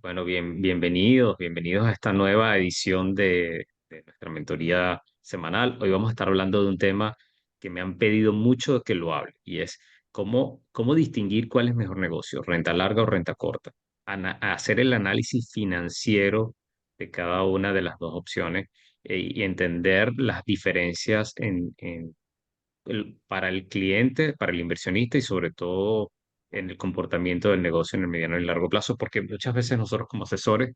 Bueno, bienvenidos a esta nueva edición de nuestra mentoría semanal. Hoy vamos a estar hablando de un tema que me han pedido mucho que lo hable y es cómo distinguir cuál es mejor negocio, renta larga o renta corta. Hacer el análisis financiero de cada una de las dos opciones y entender las diferencias para el cliente, para el inversionista y sobre todo en el comportamiento del negocio en el mediano y largo plazo, porque muchas veces nosotros como asesores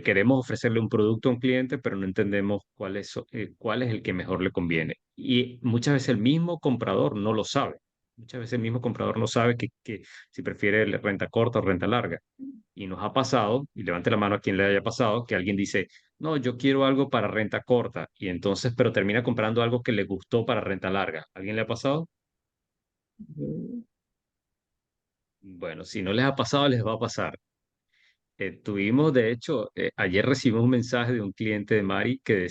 queremos ofrecerle un producto a un cliente, pero no entendemos cuál es el que mejor le conviene. Y muchas veces el mismo comprador no lo sabe. Muchas veces el mismo comprador no sabe que si prefiere renta corta o renta larga. Y nos ha pasado, y levante la mano a quien le haya pasado, que alguien dice, no, yo quiero algo para renta corta, y entonces, pero termina comprando algo que le gustó para renta larga. ¿Alguien le ha pasado? Mm. Bueno, si no les ha pasado, les va a pasar. Tuvimos, de hecho, ayer recibimos un mensaje de un cliente de Mari que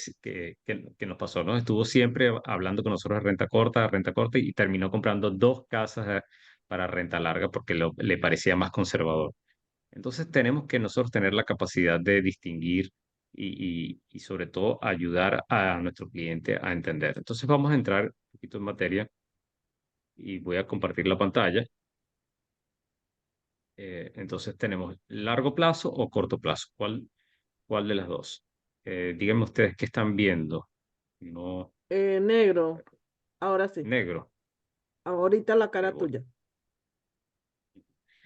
nos pasó, ¿no? Estuvo siempre hablando con nosotros de renta corta, y terminó comprando dos casas para renta larga porque le parecía más conservador. Entonces tenemos que nosotros tener la capacidad de distinguir y sobre todo ayudar a nuestro cliente a entender. Entonces vamos a entrar un poquito en materia y voy a compartir la pantalla. Entonces tenemos largo plazo o corto plazo. ¿Cuál de las dos? Díganme ustedes qué están viendo. No, Negro, ahora sí. negro. Ahorita la Ok, cara tuya.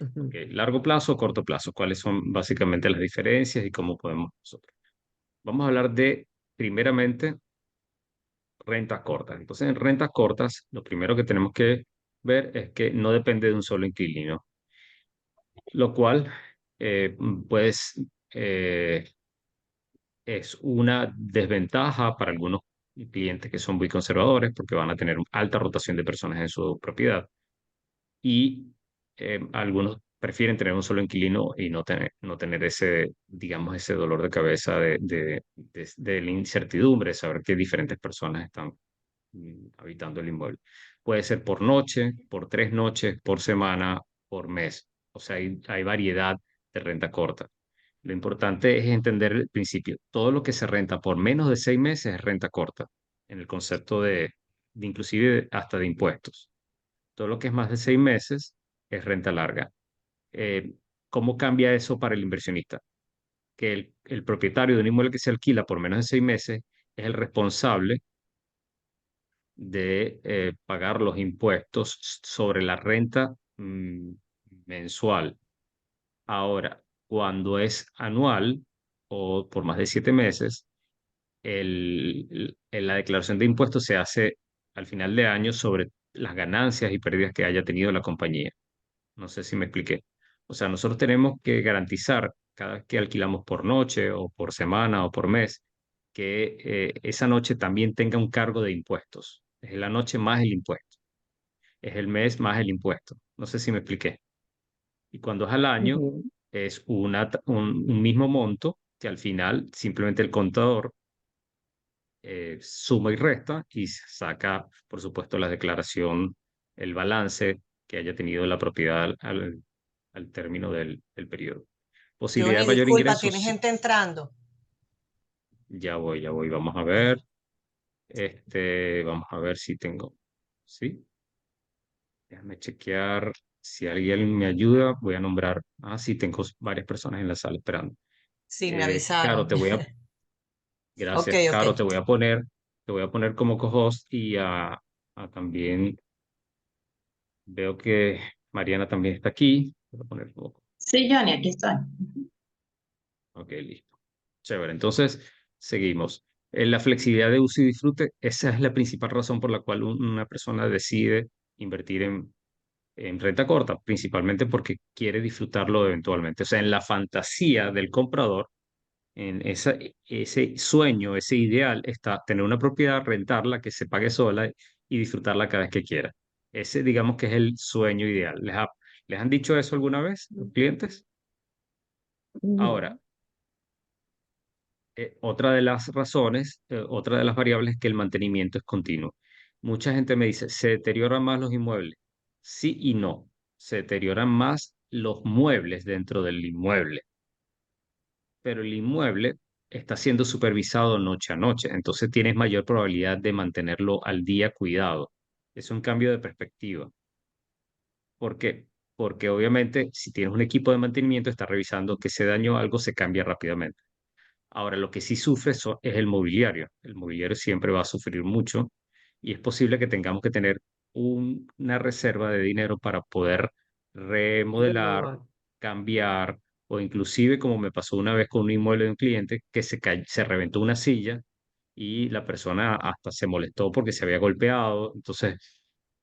ok. Ujú. Largo plazo o corto plazo. ¿Cuáles son básicamente las diferencias y cómo podemos nosotros? Vamos a hablar de, primeramente, rentas cortas. Entonces, en rentas cortas, lo primero que tenemos que ver es que no depende de un solo inquilino, lo cual, pues, eh, es una desventaja para algunos clientes que son muy conservadores porque van a tener alta rotación de personas en su propiedad y algunos prefieren tener un solo inquilino y no tener ese, digamos, ese dolor de cabeza de la incertidumbre, de saber que diferentes personas están habitando el inmueble. Puede ser por noche, por 3 noches, por semana, por mes. O sea, hay variedad de renta corta. Lo importante es entender el principio. Todo lo que se renta por menos de 6 meses es renta corta, en el concepto de inclusive hasta de impuestos. Todo lo que es más de 6 meses es renta larga. Eh, ¿Cómo cambia eso para el inversionista? Que el propietario de un inmueble que se alquila por menos de 6 meses es el responsable de pagar los impuestos sobre la renta mensual. Ahora, cuando es anual o por más de 7 meses, la declaración de impuestos se hace al final de año sobre las ganancias y pérdidas que haya tenido la compañía. No sé si me expliqué. O sea, nosotros tenemos que garantizar cada vez que alquilamos por noche o por semana o por mes, que esa noche también tenga un cargo de impuestos. Es la noche más el impuesto. Es el mes más el impuesto. No sé si me expliqué. Y cuando es al año, Ujú. es un mismo monto que al final simplemente el contador suma y resta y saca, por supuesto, la declaración, el balance que haya tenido la propiedad al término del periodo. Posibilidad de Johnny, mayor disculpa, ingreso, tiene sí. gente entrando. Ya voy, vamos a ver. Vamos a ver si tengo. Sí, déjame chequear. Si alguien me ayuda, voy a nombrar. Ah, sí, tengo varias personas en la sala esperando. Sí, me Caro, avisaron. Ok, gracias, ok. Caro, te voy a poner como co-host y a también veo que Mariana también está aquí. Voy a poner como. Sí, Johnny, aquí estoy. Ok, listo. Chévere. Entonces, seguimos. La flexibilidad de uso y disfrute, esa es la principal razón por la cual una persona decide invertir en renta corta, principalmente porque quiere disfrutarlo eventualmente. O sea, en la fantasía del comprador, en ese sueño, ese ideal, está tener una propiedad, rentarla, que se pague sola y disfrutarla cada vez que quiera. Ese, digamos que es el sueño ideal. ¿Les han dicho eso alguna vez los clientes? Ahora, Ujú. otra de las razones, otra de las variables es que el mantenimiento es continuo. Mucha gente me dice, ¿se deterioran más los inmuebles? Sí y no. Se deterioran más los muebles dentro del inmueble. pero el inmueble está siendo supervisado noche a noche, entonces tienes mayor probabilidad de mantenerlo al día cuidado. Es un cambio de perspectiva. ¿Por qué? Porque obviamente si tienes un equipo de mantenimiento, está revisando que se dañó algo, se cambia rápidamente. Ahora, lo que sí sufre es el mobiliario. El mobiliario siempre va a sufrir mucho y es posible que tengamos que tener una reserva de dinero para poder remodelar, Renovar. cambiar o inclusive como me pasó una vez con un inmueble de un cliente que se reventó una silla y la persona hasta se molestó porque se había golpeado. Entonces,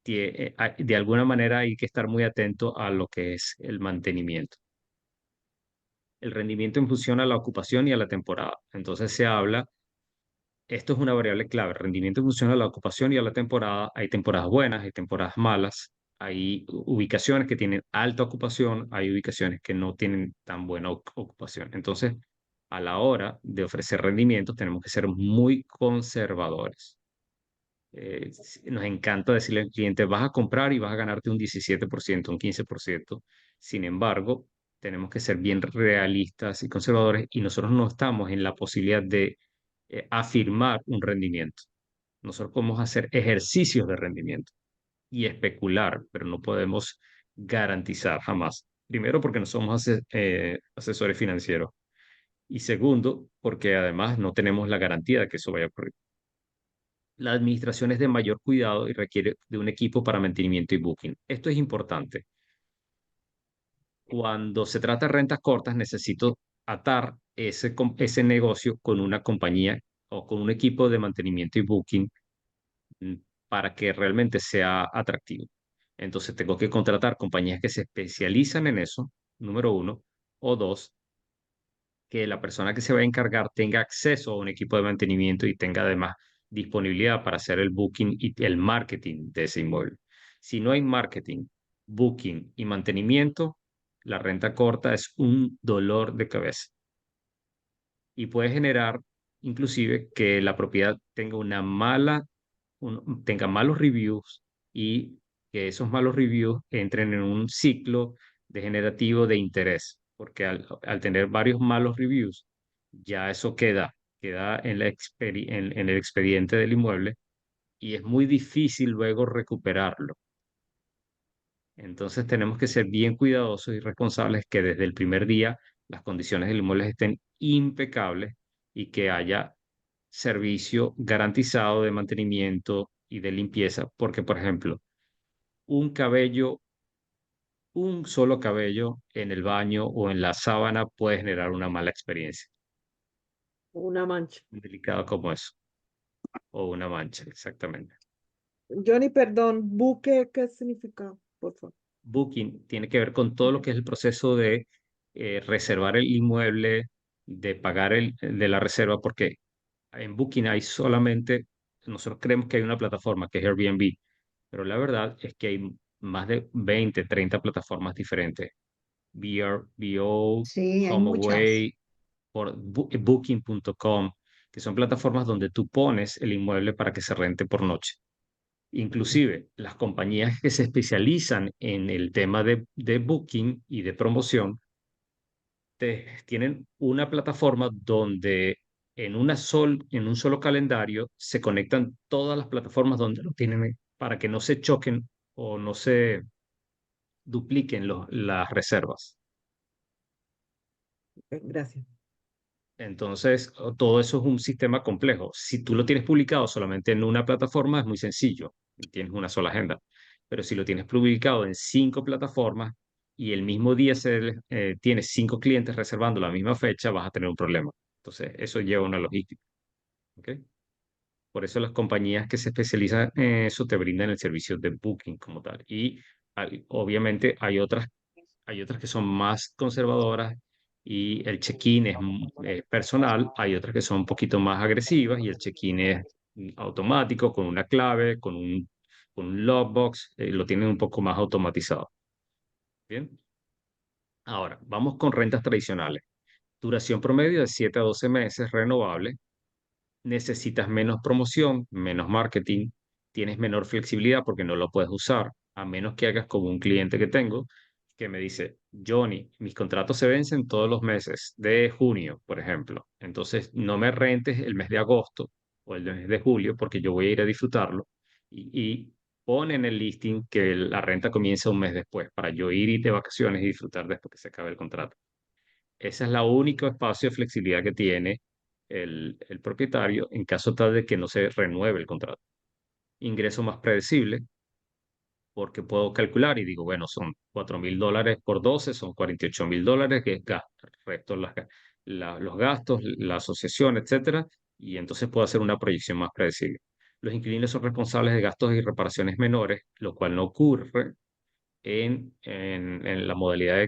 de alguna manera hay que estar muy atento a lo que es el mantenimiento. El rendimiento en función a la ocupación y a la temporada. Entonces se habla, esto es una variable clave, rendimiento en función a la ocupación y a la temporada. Hay temporadas buenas, hay temporadas malas, hay ubicaciones que tienen alta ocupación, hay ubicaciones que no tienen tan buena ocupación. Entonces, a la hora de ofrecer rendimientos, tenemos que ser muy conservadores. Nos encanta decirle al cliente, vas a comprar y vas a ganarte un 17%, un 15%. Sin embargo, tenemos que ser bien realistas y conservadores y nosotros no estamos en la posibilidad de afirmar un rendimiento. Nosotros podemos hacer ejercicios de rendimiento y especular, pero no podemos garantizar jamás. Primero, porque no somos asesores financieros. Y segundo, porque además no tenemos la garantía de que eso vaya a ocurrir. La administración es de mayor cuidado y requiere de un equipo para mantenimiento y booking. Esto es importante. Cuando se trata de rentas cortas, necesito atar ese negocio con una compañía o con un equipo de mantenimiento y booking mm, para que realmente sea atractivo. Entonces tengo que contratar compañías que se especializan en eso, número uno, o dos, que la persona que se va a encargar tenga acceso a un equipo de mantenimiento y tenga además disponibilidad para hacer el booking y el marketing de ese inmueble. Si no hay marketing, booking y mantenimiento, la renta corta es un dolor de cabeza y puede generar inclusive que la propiedad tenga tenga malos reviews y que esos malos reviews entren en un ciclo degenerativo de interés, porque al tener varios malos reviews, ya eso queda en el expediente del inmueble y es muy difícil luego recuperarlo. Entonces tenemos que ser bien cuidadosos y responsables que desde el primer día las condiciones del inmueble estén impecables y que haya servicio garantizado de mantenimiento y de limpieza, porque por ejemplo, un cabello, un solo cabello en el baño o en la sábana puede generar una mala experiencia, Una mancha. delicado como eso, o una mancha, exactamente. Johnny, perdón, buque, ¿qué significa? Por favor. Booking tiene que ver con todo lo que es el proceso de reservar el inmueble, de pagar de la reserva, porque en Booking hay solamente, nosotros creemos que hay una plataforma que es Airbnb, pero la verdad es que hay más de 20, 30 plataformas diferentes. VRBO, Sí, hay muchas. HomeAway, por Booking.com, que son plataformas donde tú pones el inmueble para que se rente por noche. Inclusive las compañías que se especializan en el tema de booking y de promoción tienen una plataforma donde en un solo calendario se conectan todas las plataformas donde lo tienen para que no se choquen o no se dupliquen las reservas. Gracias. Entonces, todo eso es un sistema complejo. Si tú lo tienes publicado solamente en una plataforma, es muy sencillo, tienes una sola agenda. Pero si lo tienes publicado en 5 plataformas y el mismo día tienes 5 clientes reservando la misma fecha, vas a tener un problema. Entonces, eso lleva una logística. ¿Ok? Por eso las compañías que se especializan en eso te brindan el servicio de booking como tal. Y obviamente hay otras que son más conservadoras y el check-in es personal, hay otras que son un poquito más agresivas y el check-in es automático, con una clave, con un logbox, lo tienen un poco más automatizado. Bien, ahora vamos con rentas tradicionales. Duración promedio de 7 a 12 meses, renovable. Necesitas menos promoción, menos marketing, tienes menor flexibilidad porque no lo puedes usar, a menos que hagas como un cliente que tengo, que me dice, Johnny, mis contratos se vencen todos los meses de junio, por ejemplo. Entonces, no me rentes el mes de agosto o el mes de julio porque yo voy a ir a disfrutarlo. Y pone en el listing que la renta comienza un mes después para yo ir de vacaciones y disfrutar después que se acabe el contrato. Ese es el único espacio de flexibilidad que tiene el propietario en caso tal de que no se renueve el contrato. Ingreso más predecible, porque puedo calcular y digo, bueno, son $4,000 por 12, son $48,000, que es resto los gastos, la asociación, etcétera, y entonces puedo hacer una proyección más predecible. Los inquilinos son responsables de gastos y reparaciones menores, lo cual no ocurre en la modalidad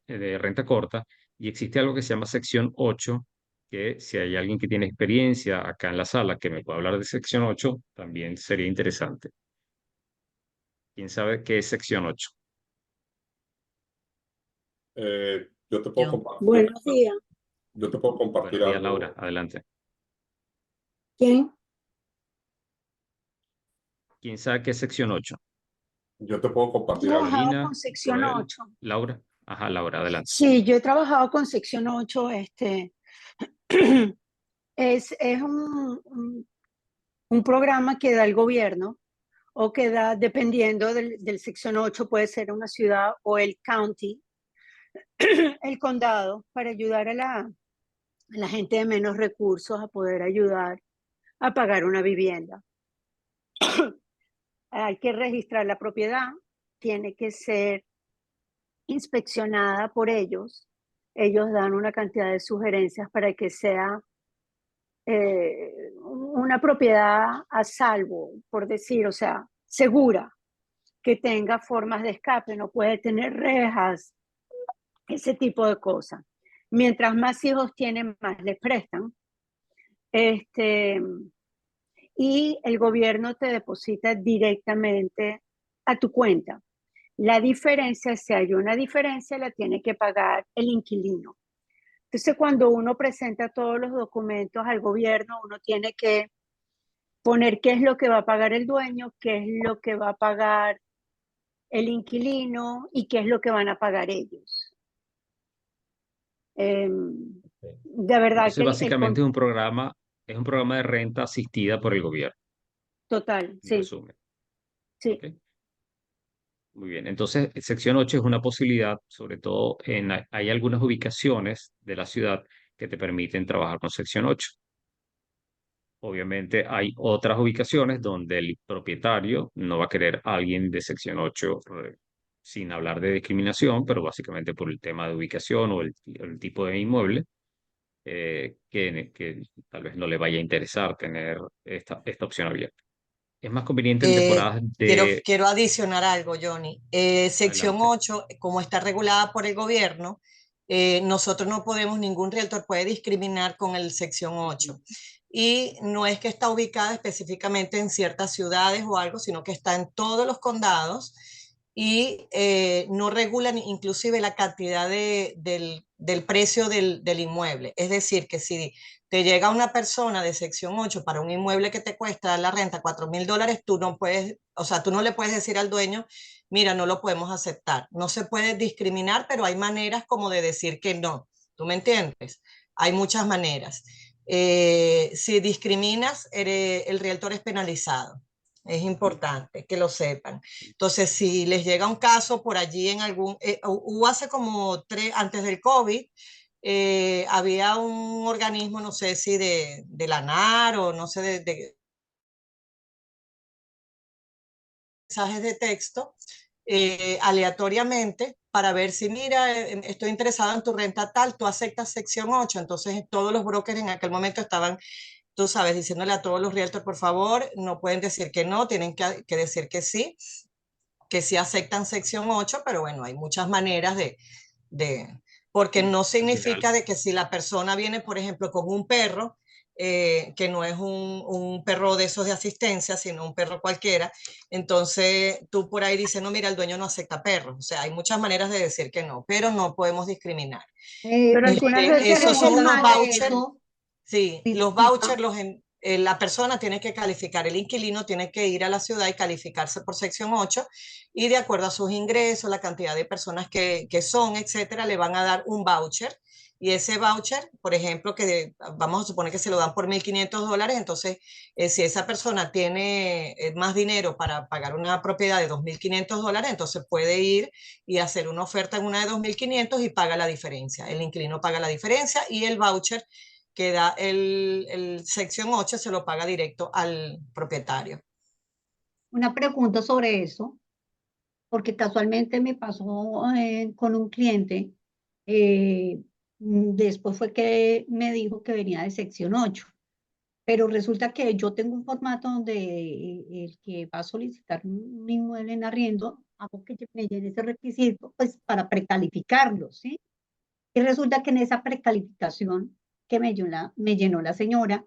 de renta corta, y existe algo que se llama sección 8, que si hay alguien que tiene experiencia acá en la sala que me pueda hablar de sección 8, también sería interesante. ¿Quién sabe qué es sección 8? Yo te puedo Yo. compartir, Buenos días. yo te puedo compartir Buenos días, Laura. algo. Adelante. ¿Quién? ¿Quién sabe qué es sección 8? Yo te puedo compartir algo. Trabajado Carolina, con sección Joel, 8. Laura. Ajá, Laura, adelante. Sí, yo he trabajado con sección 8. Es un programa que da el gobierno o que da, dependiendo del sección 8, puede ser una ciudad o el county, el condado, para ayudar a la gente de menos recursos a poder ayudar a pagar una vivienda. Hay que registrar la propiedad, tiene que ser inspeccionada por ellos. Ellos dan una cantidad de sugerencias para que sea una propiedad a salvo, por decir, o sea, segura, que tenga formas de escape, no puede tener rejas, ese tipo de cosas. Mientras más hijos tienen, más les prestan. Y el gobierno te deposita directamente a tu cuenta. La diferencia, si hay una diferencia, la tiene que pagar el inquilino. Entonces, cuando uno presenta todos los documentos al gobierno, uno tiene que poner qué es lo que va a pagar el dueño, qué es lo que va a pagar el inquilino y qué es lo que van a pagar ellos. De verdad Entonces, que básicamente es un programa de renta asistida por el gobierno, total, en sí, resumen. sí. ¿Ok? Muy bien. Entonces, sección 8 es una posibilidad, sobre todo hay algunas ubicaciones de la ciudad que te permiten trabajar con sección 8. Obviamente hay otras ubicaciones donde el propietario no va a querer a alguien de sección 8, sin hablar de discriminación, pero básicamente por el tema de ubicación o el tipo de inmueble, que tal vez no le vaya a interesar tener esta opción abierta. Es más conveniente en temporadas de... Quiero adicionar algo, Johnny. Sección Adelante. 8, como está regulada por el gobierno, nosotros no podemos, ningún realtor puede discriminar con el sección 8. Y no es que está ubicada específicamente en ciertas ciudades o algo, sino que está en todos los condados y no regulan inclusive la cantidad del precio del inmueble. Es decir, que si te llega una persona de sección 8 para un inmueble que te cuesta la renta $4,000, tú no puedes, o sea, tú no le puedes decir al dueño, mira, no lo podemos aceptar. No se puede discriminar, pero hay maneras como de decir que no. ¿Tú me entiendes? Hay muchas maneras. Si discriminas, el realtor es penalizado. Es importante que lo sepan. Entonces, si les llega un caso por allí en algún, hubo hace como antes del COVID, había un organismo, no sé si de la NAR o no sé, de mensajes de texto, aleatoriamente para ver si, mira, estoy interesado en tu renta tal, tú aceptas sección 8. Entonces, todos los brokers en aquel momento estaban, tú sabes, diciéndole a todos los realtors, por favor, no pueden decir que no, tienen que decir que sí aceptan sección 8, pero bueno, hay muchas maneras porque no Al final, significa de que si la persona viene, por ejemplo, con un perro, que no es un perro de esos de asistencia, sino un perro cualquiera, entonces tú por ahí dices, no, mira, el dueño no acepta perros. O sea, hay muchas maneras de decir que no, pero no podemos discriminar. Pero algunas veces Esos es son el unos más vouchers. eso. Sí, los Disculpa. vouchers la persona tiene que calificar, el inquilino tiene que ir a la ciudad y calificarse por sección 8 y de acuerdo a sus ingresos, la cantidad de personas que son, etcétera, le van a dar un voucher. Y ese voucher, por ejemplo, que vamos a suponer que se lo dan por $1.500, entonces si esa persona tiene más dinero para pagar una propiedad de $2.500, entonces puede ir y hacer una oferta en una de 2.500 y paga la diferencia. El inquilino paga la diferencia y el voucher que da el sección 8 se lo paga directo al propietario. Una pregunta sobre eso, porque casualmente me pasó con un cliente. Después fue que me dijo que venía de sección 8, pero resulta que yo tengo un formato donde el que va a solicitar un inmueble en arriendo, hago que me llene ese requisito, pues para precalificarlo, ¿sí? Y resulta que en esa precalificación que me llenó la señora,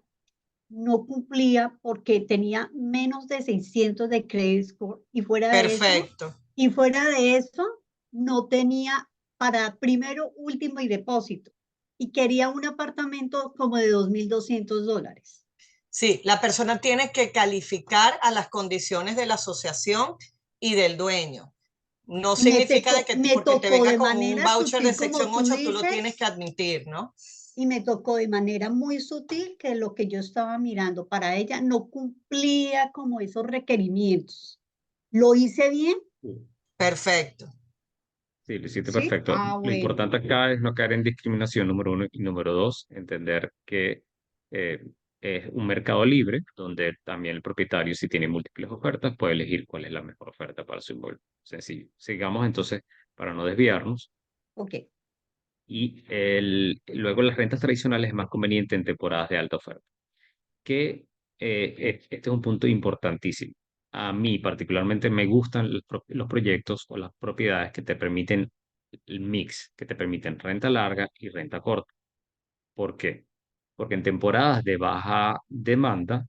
no cumplía porque tenía menos de 600 de credit score Perfecto. y fuera de eso no tenía para primero, último y depósito. Y quería un apartamento como de $2.200. Sí, la persona tiene que calificar a las condiciones de la asociación y del dueño. No Y me significa de que me porque te tocó venga de con un manera voucher de sutil, como sección tú 8, tú lo tienes dices, que admitir, ¿no? y me tocó de manera muy sutil que lo que yo estaba mirando para ella no cumplía como esos requerimientos. ¿Lo hice bien? Perfecto. Sí, lo hiciste Sí. perfecto. Lo Bueno. importante acá es no caer en discriminación, número uno, y número dos, entender que eh, es un mercado libre donde también el propietario, si tiene múltiples ofertas, puede elegir cuál es la mejor oferta para su inmueble. Sencillo. Sigamos entonces, para no desviarnos. Ok. Y luego las rentas tradicionales es más conveniente en temporadas de alta oferta. Que este es un punto importantísimo. A mí particularmente me gustan los proyectos o las propiedades que te permiten el mix, que te permiten renta larga y renta corta. ¿Por qué? Porque en temporadas de baja demanda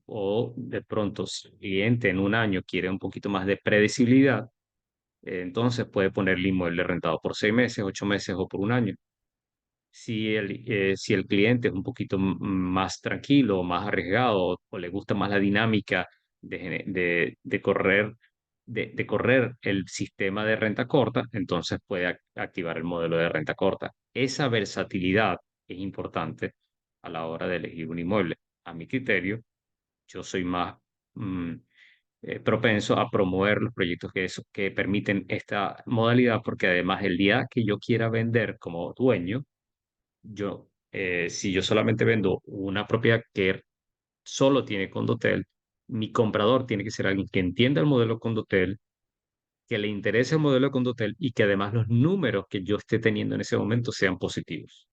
o de pronto si el cliente en un año quiere un poquito más de predecibilidad, entonces puede poner el inmueble rentado por 6 meses, 8 meses o por un año. Si el cliente es un poquito más tranquilo, más arriesgado o le gusta más la dinámica de correr, de correr el sistema de renta corta, entonces puede activar el modelo de renta corta. Esa versatilidad es importante a la hora de elegir un inmueble. A mi criterio, yo soy más propenso a promover los proyectos que permiten esta modalidad, porque además el día que yo quiera vender como dueño, si yo solamente vendo una propiedad que solo tiene condotel, mi comprador tiene que ser alguien que entienda el modelo condotel, que le interese el modelo condotel y que además los números que yo esté teniendo en ese momento sean positivos.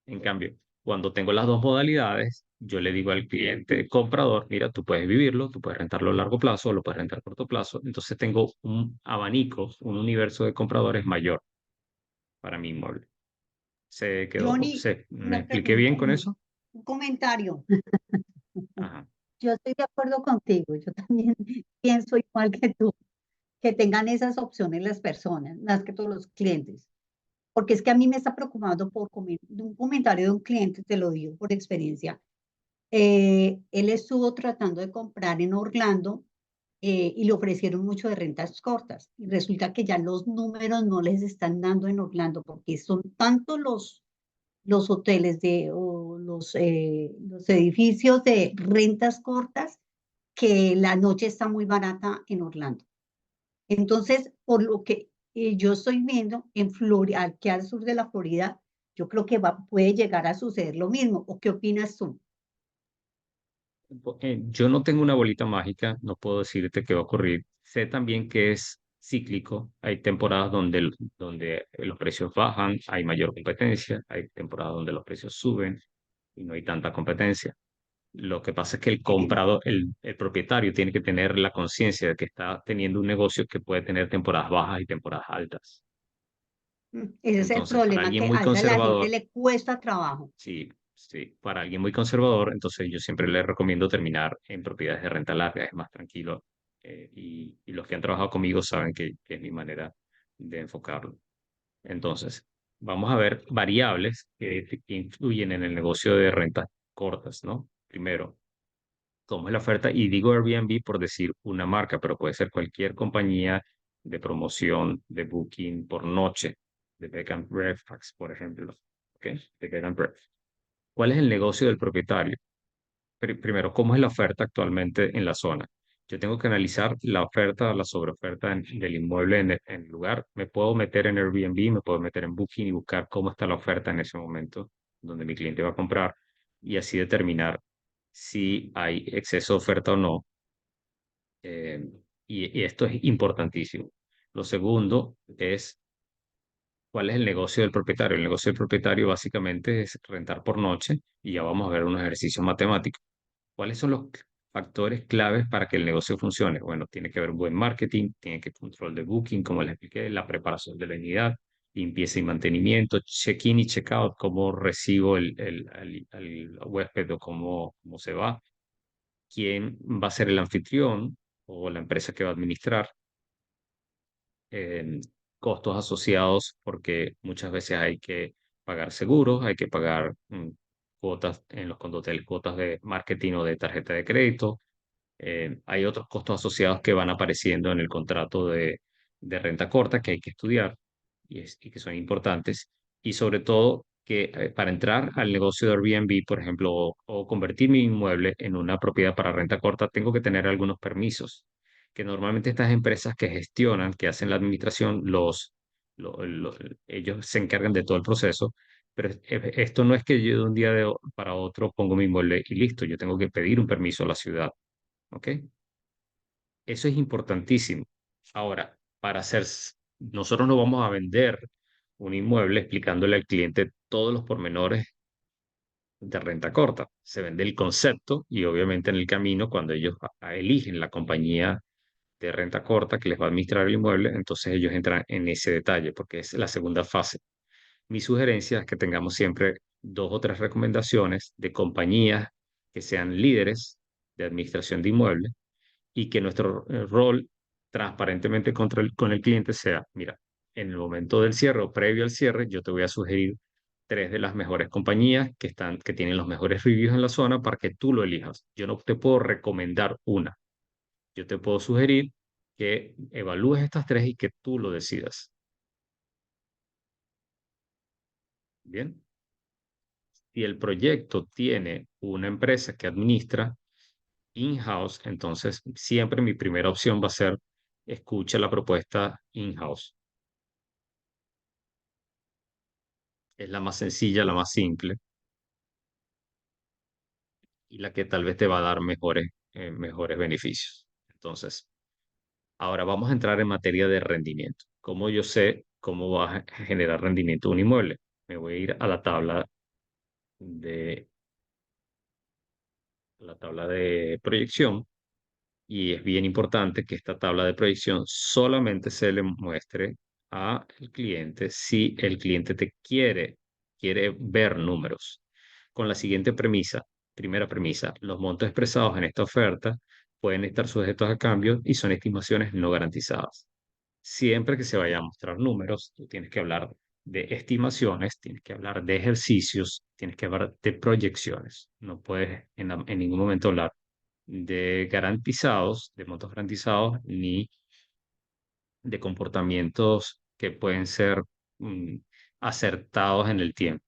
En cambio, cuando tengo las dos modalidades, yo le digo al cliente comprador, mira, tú puedes vivirlo, tú puedes rentarlo a largo plazo, lo puedes rentar a corto plazo. Entonces tengo un abanico, un universo de compradores mayor para mi inmueble. Johnny, ¿Me una expliqué bien pregunta, con eso? un comentario. Ajá. Yo estoy de acuerdo contigo, yo también pienso igual que tú, que tengan esas opciones las personas, más que todos los clientes. Porque es que a mí me está preocupando un comentario de un cliente, te lo digo por experiencia. Él estuvo tratando de comprar en Orlando y le ofrecieron mucho de rentas cortas. Y resulta que ya los números no les están dando en Orlando porque son tanto los hoteles o los edificios de rentas cortas que la noche está muy barata en Orlando. Entonces, por lo que yo estoy viendo en Florida, aquí al sur de la Florida, yo creo que puede llegar a suceder lo mismo. ¿O qué opinas tú? Yo no tengo una bolita mágica, no puedo decirte qué va a ocurrir. Sé también que es cíclico. Hay temporadas donde los precios bajan, hay mayor competencia, hay temporadas donde los precios suben y no hay tanta competencia. Lo que pasa es que el comprador, el propietario tiene que tener la conciencia de que está teniendo un negocio que puede tener temporadas bajas y temporadas altas. Ese es el Entonces, para problema alguien que muy a la gente conservador, le cuesta trabajo. sí, sí, para alguien muy conservador, entonces yo siempre le recomiendo terminar en propiedades de renta larga, es más tranquilo. Y los que han trabajado conmigo saben que es mi manera de enfocarlo. Entonces, vamos a ver variables que influyen en el negocio de rentas cortas, ¿no? Primero, cómo es la oferta, y digo Airbnb por decir una marca, pero puede ser cualquier compañía de promoción, de booking por noche, de Bed and Breakfast, por ejemplo, ¿ok? De Bed and Breakfast. ¿Cuál es el negocio del propietario? Primero, ¿cómo es la oferta actualmente en la zona? Yo tengo que analizar la oferta, la sobreoferta del inmueble en el lugar. Me puedo meter en Airbnb, me puedo meter en Booking y buscar cómo está la oferta en ese momento donde mi cliente va a comprar y así determinar si hay exceso de oferta o no. Eh, y esto es importantísimo. Lo segundo es cuál es el negocio del propietario. El negocio del propietario básicamente es rentar por noche y ya vamos a ver unos ejercicios matemáticos. ¿Cuáles son los factores claves para que el negocio funcione? Bueno, tiene que haber buen marketing, tiene que haber control de booking, como les expliqué, la preparación de la unidad, limpieza y mantenimiento, check-in y check-out, cómo recibo al huésped o cómo se va, quién va a ser el anfitrión o la empresa que va a administrar, eh, costos asociados, porque muchas veces hay que pagar seguros, hay que pagar cuotas en los condotel, cuotas de marketing o de tarjeta de crédito. Hay otros costos asociados que van apareciendo en el contrato de renta corta que hay que estudiar y que son importantes. Y sobre todo que para entrar al negocio de Airbnb, por ejemplo, o convertir mi inmueble en una propiedad para renta corta, tengo que tener algunos permisos que normalmente estas empresas que gestionan, que hacen la administración, ellos se encargan de todo el proceso. Pero esto no es que yo de un día para otro pongo mi inmueble y listo, yo tengo que pedir un permiso a la ciudad. ¿Ok? Eso es importantísimo. Ahora, nosotros no vamos a vender un inmueble explicándole al cliente todos los pormenores de renta corta. Se vende el concepto y obviamente en el camino, cuando ellos eligen la compañía de renta corta que les va a administrar el inmueble, entonces ellos entran en ese detalle porque es la segunda fase. Mi sugerencia es que tengamos siempre 2 o 3 recomendaciones de compañías que sean líderes de administración de inmuebles y que nuestro rol transparentemente con el cliente sea, mira, en el momento del cierre o previo al cierre, yo te voy a sugerir 3 de las mejores compañías que tienen los mejores reviews en la zona para que tú lo elijas. Yo no te puedo recomendar una. Yo te puedo sugerir que evalúes estas 3 y que tú lo decidas. Bien. Si el proyecto tiene una empresa que administra in-house, entonces siempre mi primera opción va a ser escucha la propuesta in-house. Es la más sencilla, la más simple y la que tal vez te va a dar mejores beneficios. Entonces, ahora vamos a entrar en materia de rendimiento. ¿Cómo yo sé cómo va a generar rendimiento un inmueble? Me voy a ir a la tabla de proyección. Y es bien importante que esta tabla de proyección solamente se le muestre al cliente si el cliente quiere ver números. Con la siguiente premisa, primera premisa, los montos expresados en esta oferta pueden estar sujetos a cambios y son estimaciones no garantizadas. Siempre que se vaya a mostrar números, tú tienes que hablar de estimaciones, tienes que hablar de ejercicios, tienes que hablar de proyecciones. No puedes en ningún momento hablar de montos garantizados, ni de comportamientos que pueden ser mm, acertados en el tiempo.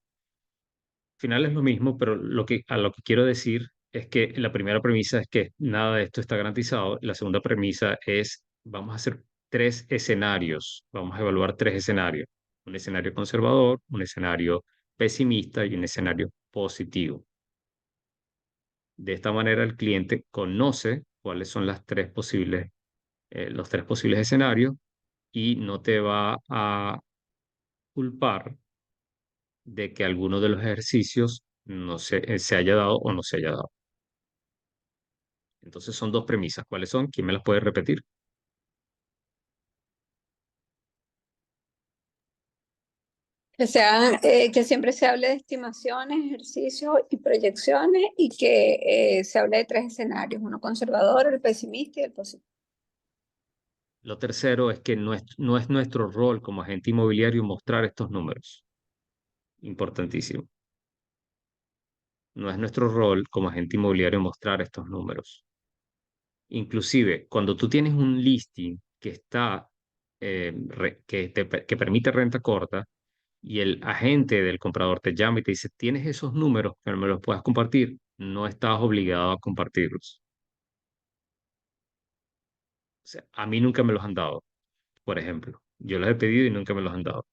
Al final es lo mismo, pero a lo que quiero decir es que la primera premisa es que nada de esto está garantizado. La segunda premisa es, vamos a hacer 3 escenarios, vamos a evaluar 3 escenarios. Un escenario conservador, un escenario pesimista y un escenario positivo. De esta manera el cliente conoce cuáles son los 3 posibles escenarios y no te va a culpar de que alguno de los ejercicios no se haya dado o no se haya dado. Entonces son 2 premisas. ¿Cuáles son? ¿Quién me las puede repetir? Que siempre se hable de estimaciones, ejercicios y proyecciones y que se hable de 3 escenarios, uno conservador, el pesimista y el positivo. Lo tercero es que no es nuestro rol como agente inmobiliario mostrar estos números. Importantísimo. No es nuestro rol como agente inmobiliario mostrar estos números. Inclusive, cuando tú tienes un listing que está, que permite renta corta y el agente del comprador te llama y te dice, tienes esos números, que me los puedas compartir, no estás obligado a compartirlos. O sea, a mí nunca me los han dado, por ejemplo. Yo los he pedido y nunca me los han dado.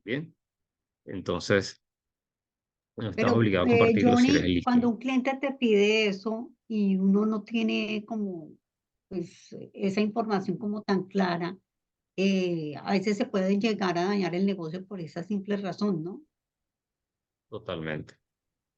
Bien, entonces no estás Pero, obligado a compartirlos si eres el Johnny, cuando listing. un cliente te pide eso y uno no tiene como pues, esa información como tan clara, a veces se puede llegar a dañar el negocio por esa simple razón, ¿no? Totalmente.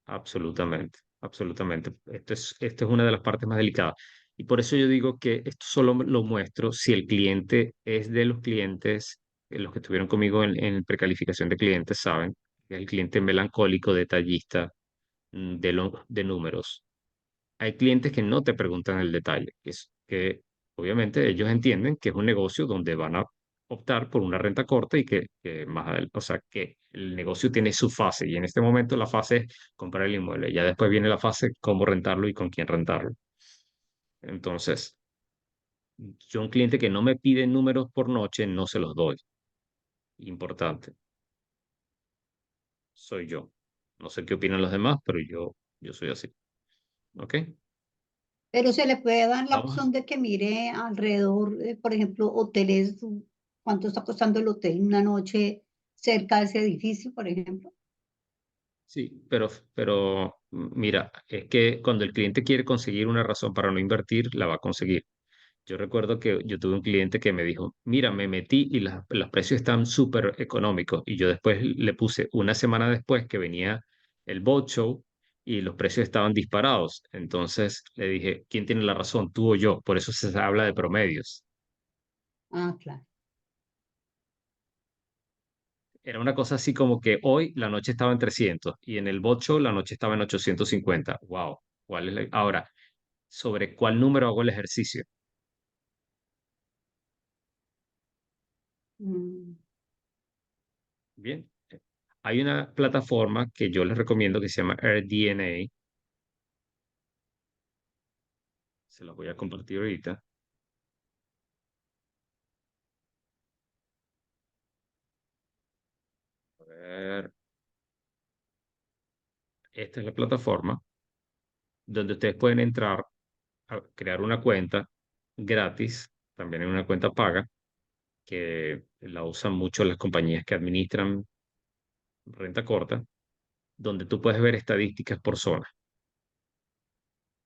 Absolutamente, absolutamente. Esto es una de las partes más delicadas. Y por eso yo digo que esto solo lo muestro si el cliente es de los clientes, los que estuvieron conmigo en precalificación de clientes saben, que es el cliente melancólico, detallista, de números. Hay clientes que no te preguntan el detalle, que es que obviamente ellos entienden que es un negocio donde van a optar por una renta corta y que más adelante, o sea, que el negocio tiene su fase y en este momento la fase es comprar el inmueble. Ya después viene la fase cómo rentarlo y con quién rentarlo. Entonces, yo a un cliente que no me pide números por noche no se los doy. Importante, soy yo. No sé qué opinan los demás, pero yo soy así. ¿Ok? Pero se le puede dar la Vamos. opción de que mire alrededor, por ejemplo, hoteles, cuánto está costando el hotel una noche cerca de ese edificio, por ejemplo. Sí, pero mira, es que cuando el cliente quiere conseguir una razón para no invertir, la va a conseguir. Yo recuerdo que yo tuve un cliente que me dijo, mira, me metí y los precios están súper económicos. Y yo después le puse una semana después que venía el boat show y los precios estaban disparados. Entonces le dije, ¿quién tiene la razón, tú o yo? Por eso se habla de promedios. Ah, claro. Era una cosa así como que hoy la noche estaba en 300 y en el bot show la noche estaba en 850. Wow. ¿Cuál es Ahora, ¿sobre cuál número hago el ejercicio? Mm. Bien. Hay una plataforma que yo les recomiendo que se llama AirDNA. Se las voy a compartir ahorita. A ver, esta es la plataforma donde ustedes pueden entrar a crear una cuenta gratis, también en una cuenta paga, que la usan mucho las compañías que administran renta corta, donde tú puedes ver estadísticas por zona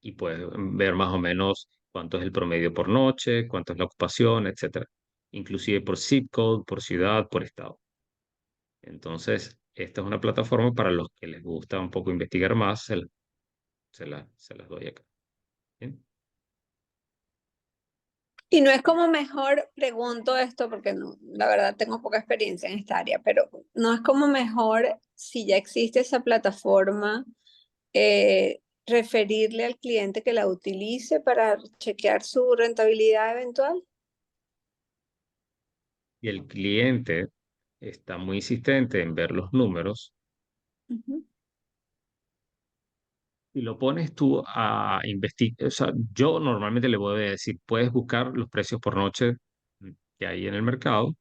y puedes ver más o menos cuánto es el promedio por noche, cuánto es la ocupación, etcétera. Inclusive por zip code, por ciudad, por estado. Entonces, esta es una plataforma para los que les gusta un poco investigar más, se las doy acá. ¿Bien? Y no es como mejor, pregunto esto porque no, la verdad tengo poca experiencia en esta área, pero no es como mejor si ya existe esa plataforma, referirle al cliente que la utilice para chequear su rentabilidad eventual. Y el cliente está muy insistente en ver los números Ujú. y lo pones tú a investigar. O sea, yo normalmente le voy a decir, puedes buscar los precios por noche que hay en el mercado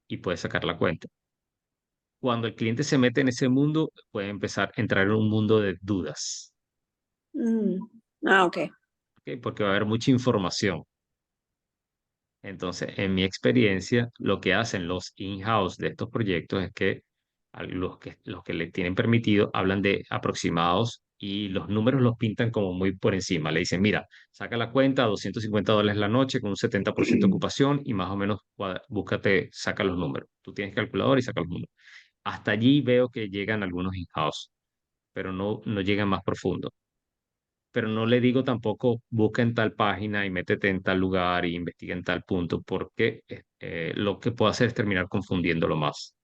y puedes sacar la cuenta. Cuando el cliente se mete en ese mundo, puede empezar a entrar en un mundo de dudas, Mm. Ah, ok. ¿ok? Porque va a haber mucha información. Entonces, en mi experiencia, lo que hacen los in-house de estos proyectos es que los que le tienen permitido hablan de aproximados y los números los pintan como muy por encima. Le dicen, mira, saca la cuenta a $250 la noche con un 70% de ocupación y más o menos búscate, saca los números. Tú tienes calculador y saca los números. Hasta allí veo que llegan algunos in-house, pero no llegan más profundo. Pero no le digo tampoco busca en tal página y métete en tal lugar y investiga en tal punto, porque lo que puede hacer es terminar confundiéndolo más.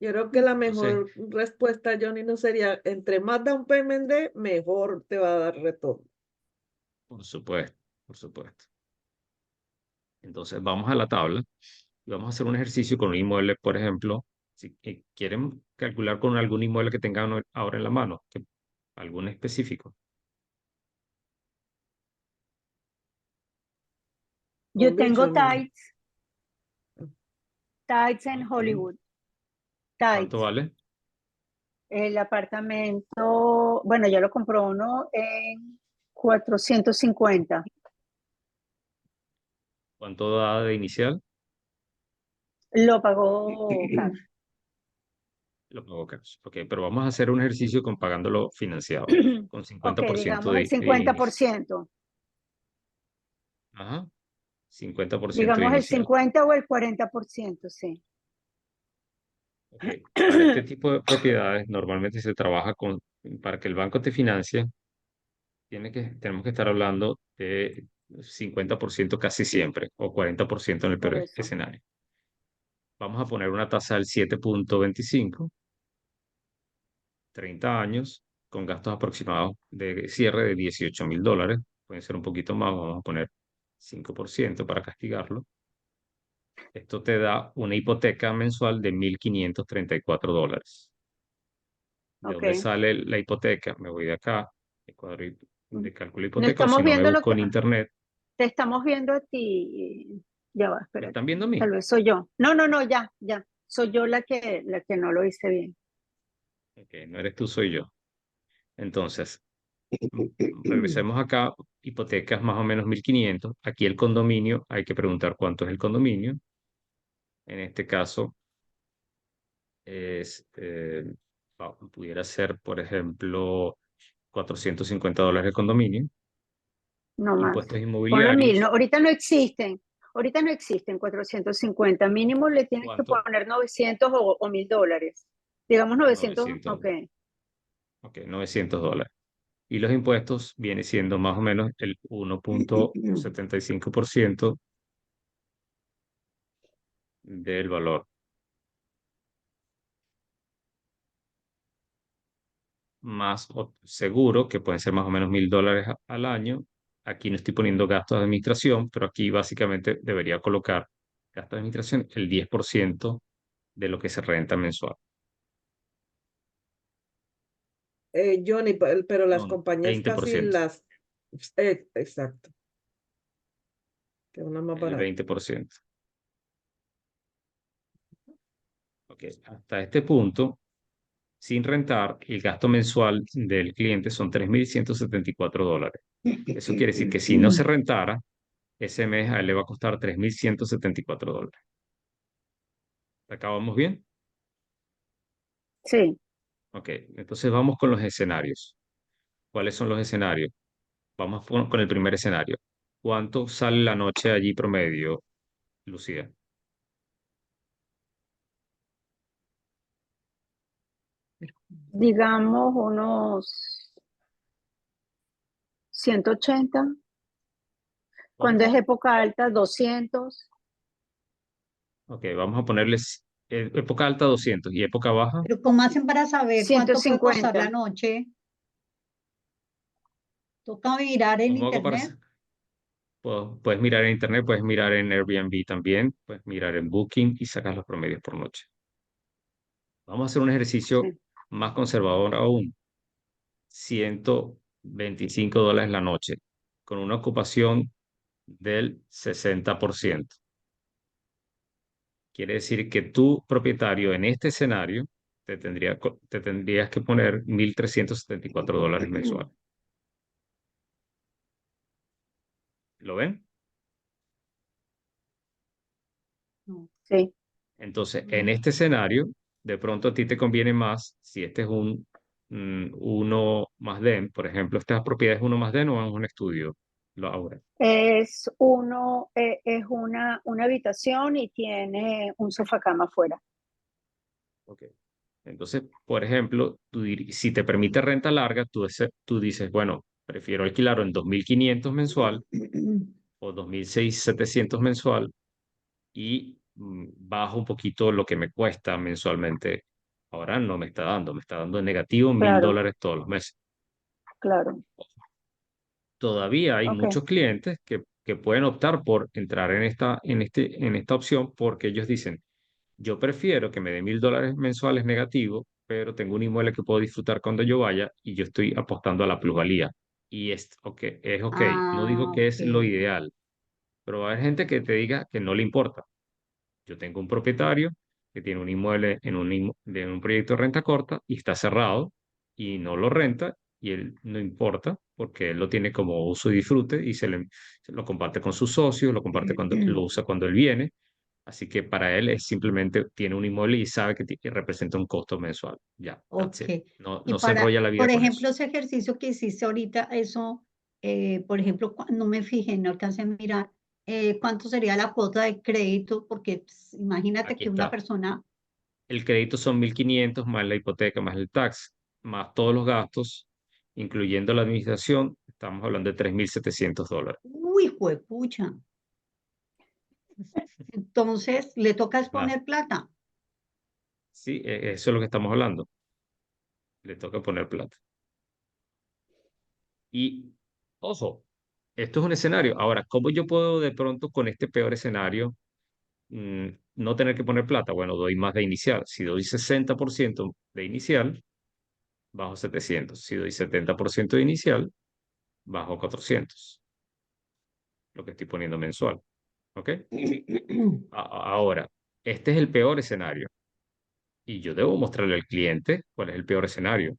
Yo creo que la Entonces, mejor respuesta, Johnny, no sería entre más down payment de, mejor te va a dar retorno. por supuesto, por supuesto. Entonces, vamos a la tabla Y vamos a hacer un ejercicio con un inmueble, por ejemplo, si quieren calcular con algún inmueble que tengan ahora en la mano, algún específico. Yo Con tengo Vision, Nina. Tides en Ok. Hollywood. ¿Cuánto Tides. vale? El apartamento, bueno, ya lo compró uno en 450. ¿Cuánto da de inicial? Lo pagó cash. Lo pago cash. Ok, pero vamos a hacer un ejercicio con pagándolo financiado, con Ok, 50% digamos el de inicio. 50%. Ajá, 50% de Digamos el inicial. 50 o el 40%, sí. Ok, para este tipo de propiedades normalmente se trabaja para que el banco te financie, tenemos que estar hablando de 50% casi siempre, o 40% en el Por peor eso. escenario. Vamos a poner una tasa del 7.25, 30 años, con gastos aproximados de cierre de $18,000. Pueden ser un poquito más, vamos a poner 5% para castigarlo. Esto te da una hipoteca mensual de $1,534. ¿De Ok. dónde sale la hipoteca? Me voy de acá, de cálculo de No hipoteca, o estamos si no me viendo lo busco que en internet. te estamos viendo a ti. Ya va, ¿Me espérate. están viendo a mí? Tal vez soy yo. No, no, no, ya, ya. Soy yo la que no lo hice bien. Ok, no eres tú, soy yo. Entonces, regresemos acá, hipotecas más o menos 1.500. Aquí el condominio, hay que preguntar cuánto es el condominio. En este caso, es, pudiera ser, por ejemplo, $450 el condominio. No más. Impuestos Ponlo en 1000. No, inmobiliarios, ahorita no existen. Ahorita no existen 450. Mínimo le tienes que ¿cuánto? poner 900 o $1,000. Digamos 900. 900. Ok. Ok, $900. Y los impuestos viene siendo más o menos el 1.75% del valor. Más seguro, que pueden ser más o menos $1,000 al año. Aquí no estoy poniendo gastos de administración, pero aquí básicamente debería colocar gastos de administración el 10% de lo que se renta mensual. Johnny, pero las No, compañías casi 20%. las... exacto. Que una más El barata. 20%. Ok, hasta este punto, sin rentar, el gasto mensual del cliente son $3,174. Eso quiere decir que si no se rentara, ese mes a él le va a costar $3,174. ¿Acabamos bien? Sí. Ok, entonces vamos con los escenarios. ¿Cuáles son los escenarios? Vamos con el primer escenario. ¿Cuánto sale la noche allí promedio, Lucía? Digamos unos 180. Cuando es ¿Cuánto? época alta, 200. Ok, vamos a ponerles época alta 200 y época baja. Pero ¿cómo hacen para saber cuánto puede costar la 150. noche? Toca mirar en ¿Cómo hago internet. puedes mirar en internet, puedes mirar en Airbnb también, puedes mirar en Booking y sacas los promedios por noche. Vamos a hacer un ejercicio Sí. más conservador aún. $125 la noche, con una ocupación del 60%. Quiere decir que tu propietario en este escenario te tendrías que poner $1,374 mensual. ¿Lo ven? Sí. Entonces, en este escenario, de pronto a ti te conviene más si este es un 1 más den, por ejemplo, ¿estas propiedades 1 más den o es un estudio? Ahora. Es una habitación y tiene un sofá cama afuera. Ok. Entonces, por ejemplo, si te permite renta larga, tú dices, bueno, prefiero alquilarlo en 2.500 mensual o 2.700 mensual y bajo un poquito lo que me cuesta mensualmente. Ahora no me está dando en negativo mil Claro, dólares todos los meses. claro. Todavía hay Ok. muchos clientes que que pueden optar por entrar en esta opción porque ellos dicen, yo prefiero que me dé $1,000 mensuales negativos, pero tengo un inmueble que puedo disfrutar cuando yo vaya y yo estoy apostando a la plusvalía. Y es ok. No digo Ah, que es lo ok. ideal, pero va a haber gente que te diga que no le importa. Yo tengo un propietario que tiene un inmueble en un proyecto de renta corta y está cerrado y no lo renta y él no importa porque él lo tiene como uso y disfrute y se lo comparte con sus socios, lo comparte cuando lo usa cuando él viene. Así que para él es simplemente tiene un inmueble y sabe que representa un costo mensual. Ya, that's Ok. it. No, Y no se enrolla la vida por con eso. ejemplo, ese ejercicio que hiciste ahorita, eso, por ejemplo, no me fijé, no alcancé a mirar, ¿cuánto sería la cuota de crédito? Porque pues, imagínate Aquí que una está. persona, El crédito son 1.500 más la hipoteca, más el tax, más todos los gastos, incluyendo la administración, estamos hablando de $3.700. uy, juepucha, entonces le toca Más. exponer plata. Sí, eso es lo que estamos hablando. Le toca poner plata. Y, ojo, esto es un escenario. Ahora, ¿cómo yo puedo de pronto con este peor escenario no tener que poner plata? Bueno, doy más de inicial. Si doy 60% de inicial, bajo 700. Si doy 70% de inicial, bajo 400. Lo que estoy poniendo mensual. ¿Ok? Ahora, este es el peor escenario y yo debo mostrarle al cliente cuál es el peor escenario,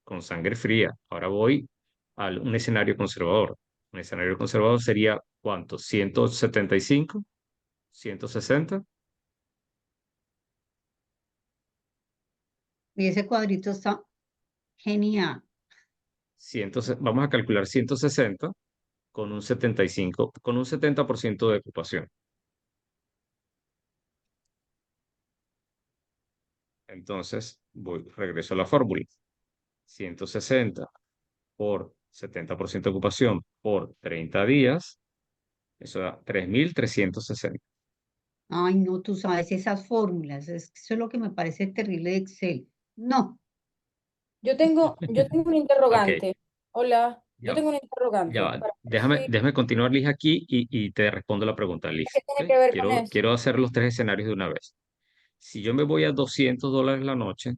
con sangre fría. Ahora voy a un escenario conservador. Un escenario conservador sería ¿cuánto? 175, 160, Y ese cuadrito está genial. vamos a calcular 160 con un 75, con un 70% de ocupación. Entonces, regreso a la fórmula. 160 por 70% de ocupación por 30 días, eso da 3.360. Ay, no, tú sabes esas fórmulas, eso es lo que me parece terrible de Excel. No, Yo tengo un Ok, interrogante. Hola, yo ya, tengo un ya interrogante va. para ver Déjame, si déjame continuar, Liz, aquí y te respondo la pregunta, qué Liz. tiene ¿Ok? que ver con Quiero, eso. quiero hacer los tres escenarios de una vez. Si yo me voy a $200 la noche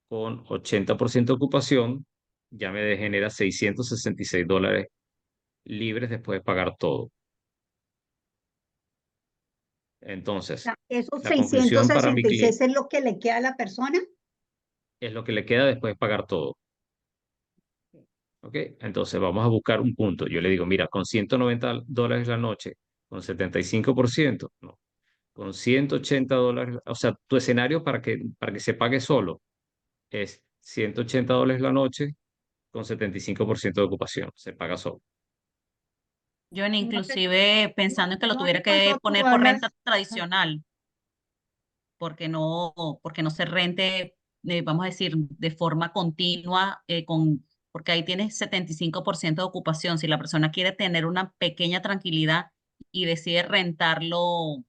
con 80% de ocupación, ya me genera $666 libres después de pagar todo. Entonces, sea, esos la conclusión para mi cliente 666 es lo que le queda a la persona. es lo que le queda después de pagar todo. ¿Ok? Entonces vamos a buscar un punto. Yo le digo, mira, con $190 la noche, con 75%, no, con $180, o sea, tu escenario para que se pague solo es $180 la noche con 75% de ocupación, se paga solo. Yo No sé, inclusive pensando en que lo no sé tuviera que cuánto tú poner por renta ganas. tradicional, porque no se rente, vamos a decir, de forma continua, porque ahí tienes 75% de ocupación. Si la persona quiere tener una pequeña tranquilidad y decide rentarlo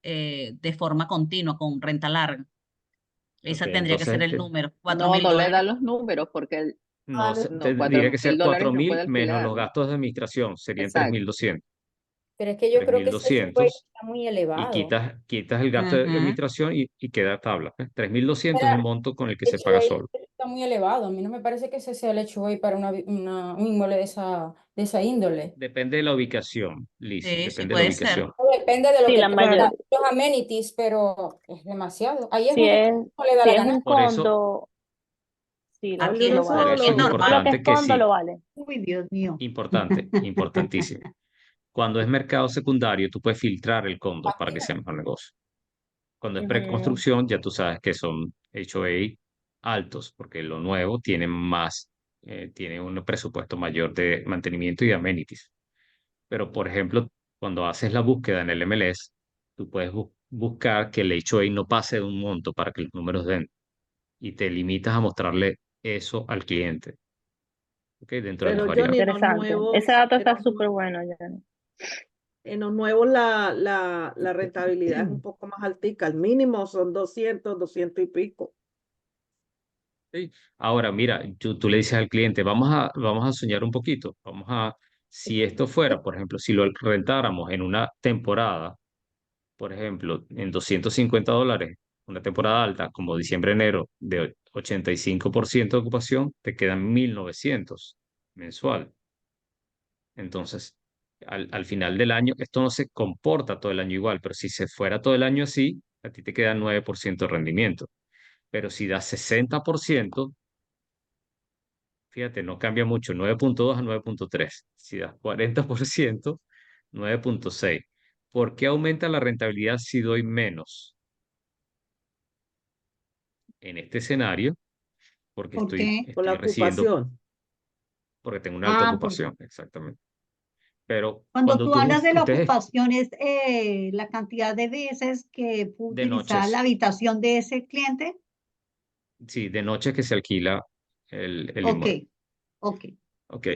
de forma continua, con renta larga, Ok, esa tendría que ser entonces, el número, cuatro No, mil no le da dólares. los números porque no, No, te no, diría cuatro que mil ser dólares no 4.000 puede menos alquilar. los gastos de administración, serían tres Exacto. mil doscientos pero es que yo tres creo mil que ese HOA doscientos está muy y elevado. quitas el gasto de Ujú. administración y queda tabla. Pues. 3.200 es el Espera, monto con el que el se paga HOA solo. está muy elevado. A mí no me parece que ese sea el HOA para un inmueble de esa índole. Depende de la ubicación, Liz, Sí, sí depende de la puede ser. ubicación. Depende de lo Sí, que la mayor, los amenities, pero es demasiado. Ahí es si donde es, no le da si la es gana. un Por eso, condo, sí, Aquí Ponle sí uno lo por vale. eso es es solo. Todo lo que normal. es importante que condo sí, lo vale. Uy, Dios mío. importantísimo. Cuando es mercado secundario, tú puedes filtrar el condo para que sea Imagínate. mejor negocio. Cuando es Ujú. preconstrucción, ya tú sabes que son HOA altos, porque lo nuevo tiene tiene un presupuesto mayor de mantenimiento y de amenities. Pero, por ejemplo, cuando haces la búsqueda en el MLS, tú puedes buscar que el HOA no pase de un monto para que los números den y te limitas a mostrarle eso al cliente, ¿ok? Dentro de las Pero Johnny, variables. Interesante. Ese dato está súper bueno, Jenny. en los nuevos la rentabilidad es un poco más altica. El mínimo son 200 y pico. ¿Sí? Ahora, mira, tú le dices al cliente, vamos a soñar un poquito, vamos a Si esto fuera, por ejemplo, si lo rentáramos en una temporada, por ejemplo, en $250, una temporada alta como diciembre, enero, de 85% de ocupación, te quedan 1.900 mensual. Entonces, al final del año, esto no se comporta todo el año igual, pero si se fuera todo el año así, a ti te queda 9% de rendimiento. Pero si das 60%, fíjate, no cambia mucho, 9.2 a 9.3. Si das 40%, 9.6. ¿Por qué aumenta la rentabilidad si doy menos? En este escenario, porque ¿Por qué? Por la estoy recibiendo, ocupación. porque tengo una alta Porque ocupación, exactamente. Pero cuando cuando tú hablas de la ustedes, ocupación es la cantidad de veces que fue de utilizada la noches, habitación de ese cliente. sí, de noche que se alquila el Ok, inmueble. ok. Ok,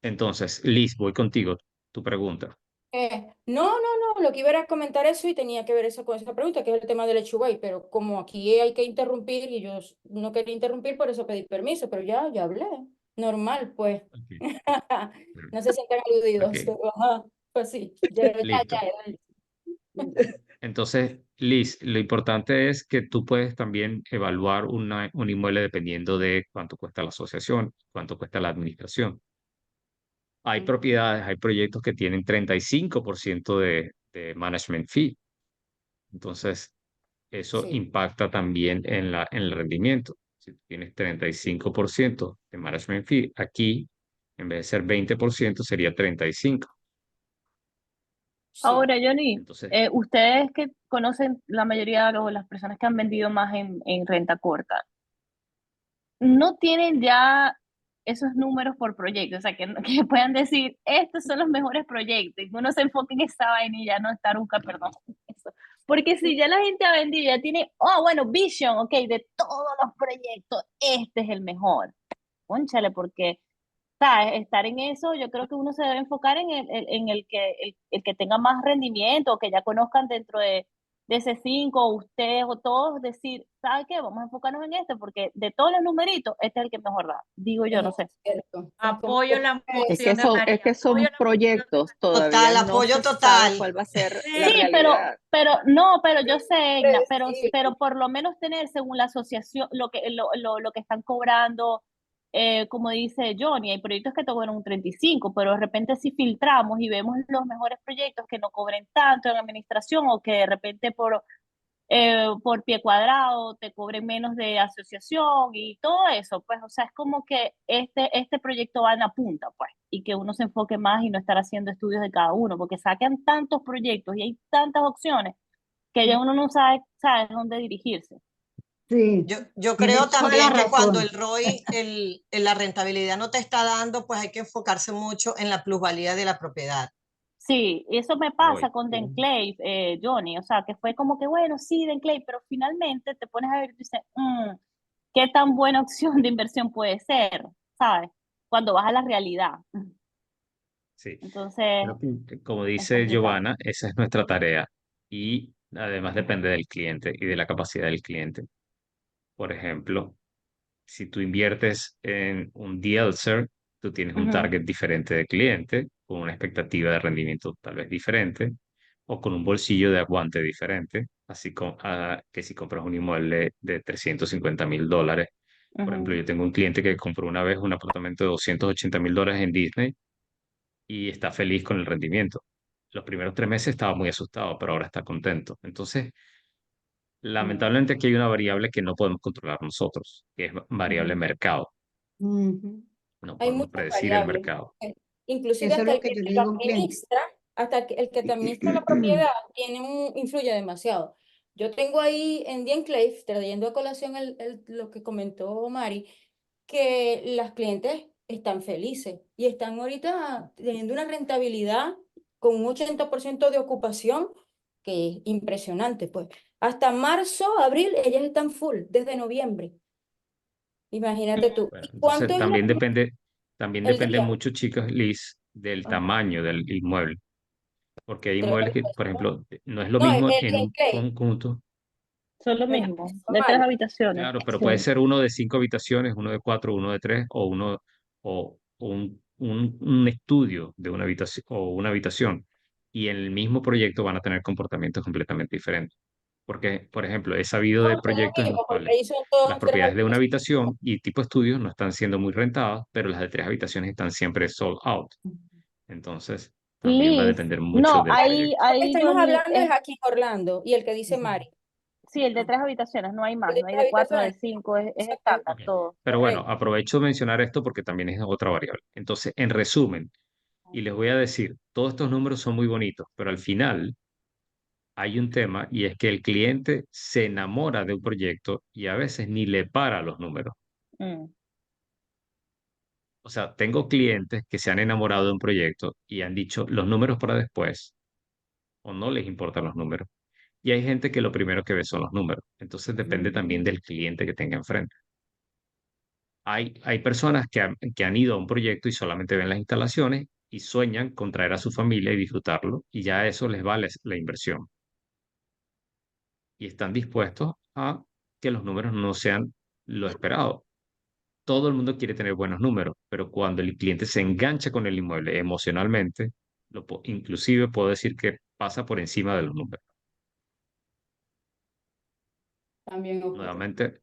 entonces, Liz, voy contigo. Tu pregunta. No, lo que iba era comentar eso y tenía que ver eso con esa pregunta, que es el tema del Echubay, pero como aquí hay que interrumpir y yo no quería interrumpir, por eso pedí permiso, pero ya hablé, normal, pues. Ok, No se sientan aludidos, ok, pero ajá, pues sí, ya, listo. Entonces, Liz, lo importante es que tú puedes también evaluar un inmueble dependiendo de cuánto cuesta la asociación, cuánto cuesta la administración. Hay propiedades, hay proyectos que tienen 35% de management fee. Entonces, eso Sí. impacta también en el rendimiento. Si tú tienes 35% de management fee, aquí, en vez de ser 20%, sería 35%. Sí. Ahora, Johnny, Entonces, ustedes que conocen la mayoría de las personas que han vendido más en renta corta, ¿no tienen ya esos números por proyecto? O sea, que, que puedan decir, estos son los mejores proyectos, y uno se enfoque en esa vaina y ya no estar nunca, perdón, eso. Porque si ya la gente ha vendido, ya tiene, oh, bueno, vision, ok, de todos los proyectos, este es el mejor. Cónchale, porque sea, estar en eso, yo creo que uno se debe enfocar en el que tenga más rendimiento, o que ya conozcan dentro de ese 5, o ustedes o todos, decir, ¿sabe qué? Vamos a enfocarnos en este, porque de todos los numeritos, este es el que mejor da. Digo yo, no sé. Cierto. Apoyo la Es moción de María. es que son Apoyo la moción de proyectos, María. todavía Total, no apoyo se sabe total. cuál va a ser la Sí, Sí, pero, realidad. pero yo sé, Igna, Predecible. pero por lo menos tener según la asociación lo que están cobrando, como dice Johnny, hay proyectos que te cobran un 35, pero de repente si filtramos y vemos los mejores proyectos que no cobren tanto en administración, o que de repente por pie cuadrado te cobren menos de asociación y todo eso, pues, o sea, es como que este proyecto va en la punta, pues, y que uno se enfoque más y no estar haciendo estudios de cada uno, porque sacan tantos proyectos y hay tantas opciones que ya uno no sabe dónde dirigirse. Sí, Yo creo tienes toda la también que cuando el razón. ROI, la rentabilidad no te está dando, pues hay que enfocarse mucho en la plusvalía de la propiedad. Sí, eso me voy. pasa con The Enclave, Johnny, o sea, que fue como que, bueno, sí, The Enclave, pero finalmente te pones a ver y dices, ¿qué tan buena opción de inversión puede ser? ¿Sabes? Cuando vas a la realidad. Sí. Entonces, Pero como es dice complicado. Giovanna, esa es nuestra tarea. Y además depende del cliente y de la capacidad del cliente. Por ejemplo, si tú inviertes en un DLCR, tú tienes un Ujú, target diferente de cliente, con una expectativa de rendimiento tal vez diferente, o con un bolsillo de aguante diferente, así que si compras un inmueble de $350.000. Por ejemplo, ujú. yo tengo un cliente que compró una vez un apartamento de $280.000 en Disney y está feliz con el rendimiento. Los primeros 3 meses estaba muy asustado, pero ahora está contento. Entonces, Mm, lamentablemente aquí hay una variable que no podemos controlar nosotros, que es variable ujú. mercado. Ujú. No Hay podemos muchas predecir el variables. mercado. Inclusive Eso es hasta lo el que que yo le te lo digo a un cliente. administra, el que te administra la propiedad influye demasiado. Yo tengo ahí en The Enclave, trayendo a colación lo que comentó Mari, que las clientes están felices y están ahorita teniendo una rentabilidad con un 80% de ocupación, que es impresionante, pues. Hasta marzo, abril, ellas están full, desde noviembre. Imagínate tú. Bueno, ¿Y cuánto entonces es también el depende día? mucho, chicos, Liz, del Ajá. tamaño del inmueble. Porque hay Tres inmuebles que, por habitaciones. ejemplo, no es lo No, mismo el en un Enclave, conjunto. Son lo mira, mismo, es de 3 normal. habitaciones. Claro, pero puede Sí. ser uno de 5 habitaciones, uno de 4, uno de 3, o un estudio de una habitación o una habitación y en el mismo proyecto van a tener comportamientos completamente diferentes. Porque, por ejemplo, he sabido de No, son lo proyectos en los mismo, porque cuales ahí son todas las tres propiedades de una habitaciones. habitación y tipo estudios no están siendo muy rentadas, pero las de 3 habitaciones están siempre sold out. Entonces, también va a Liz, depender mucho no, del proyecto. Lo que estamos Johnny, hablando es aquí en Orlando y el que dice Mari. sí, el de 3 habitaciones, no hay El más, de no hay tres de 4, de habitaciones. 5, es Exacto, estándar Ok. todo. Pero bueno, correcto. aprovecho de mencionar esto porque también es otra variable. Entonces, en resumen, y les voy a decir, todos estos números son muy bonitos, pero al final hay un tema y es que el cliente se enamora de un proyecto y a veces ni le para los números. Mm. O sea, tengo clientes que se han enamorado de un proyecto y han dicho los números para después o no les importan los números. Y hay gente que lo primero que ve son los números. Entonces depende también del cliente que tenga enfrente. Hay personas que han ido a un proyecto y solamente ven las instalaciones y sueñan con traer a su familia y disfrutarlo y ya eso les vale la inversión. Y están dispuestos a que los números no sean lo esperado. Todo el mundo quiere tener buenos números, pero cuando el cliente se engancha con el inmueble emocionalmente, inclusive puedo decir que pasa por encima de los números. También ocurre.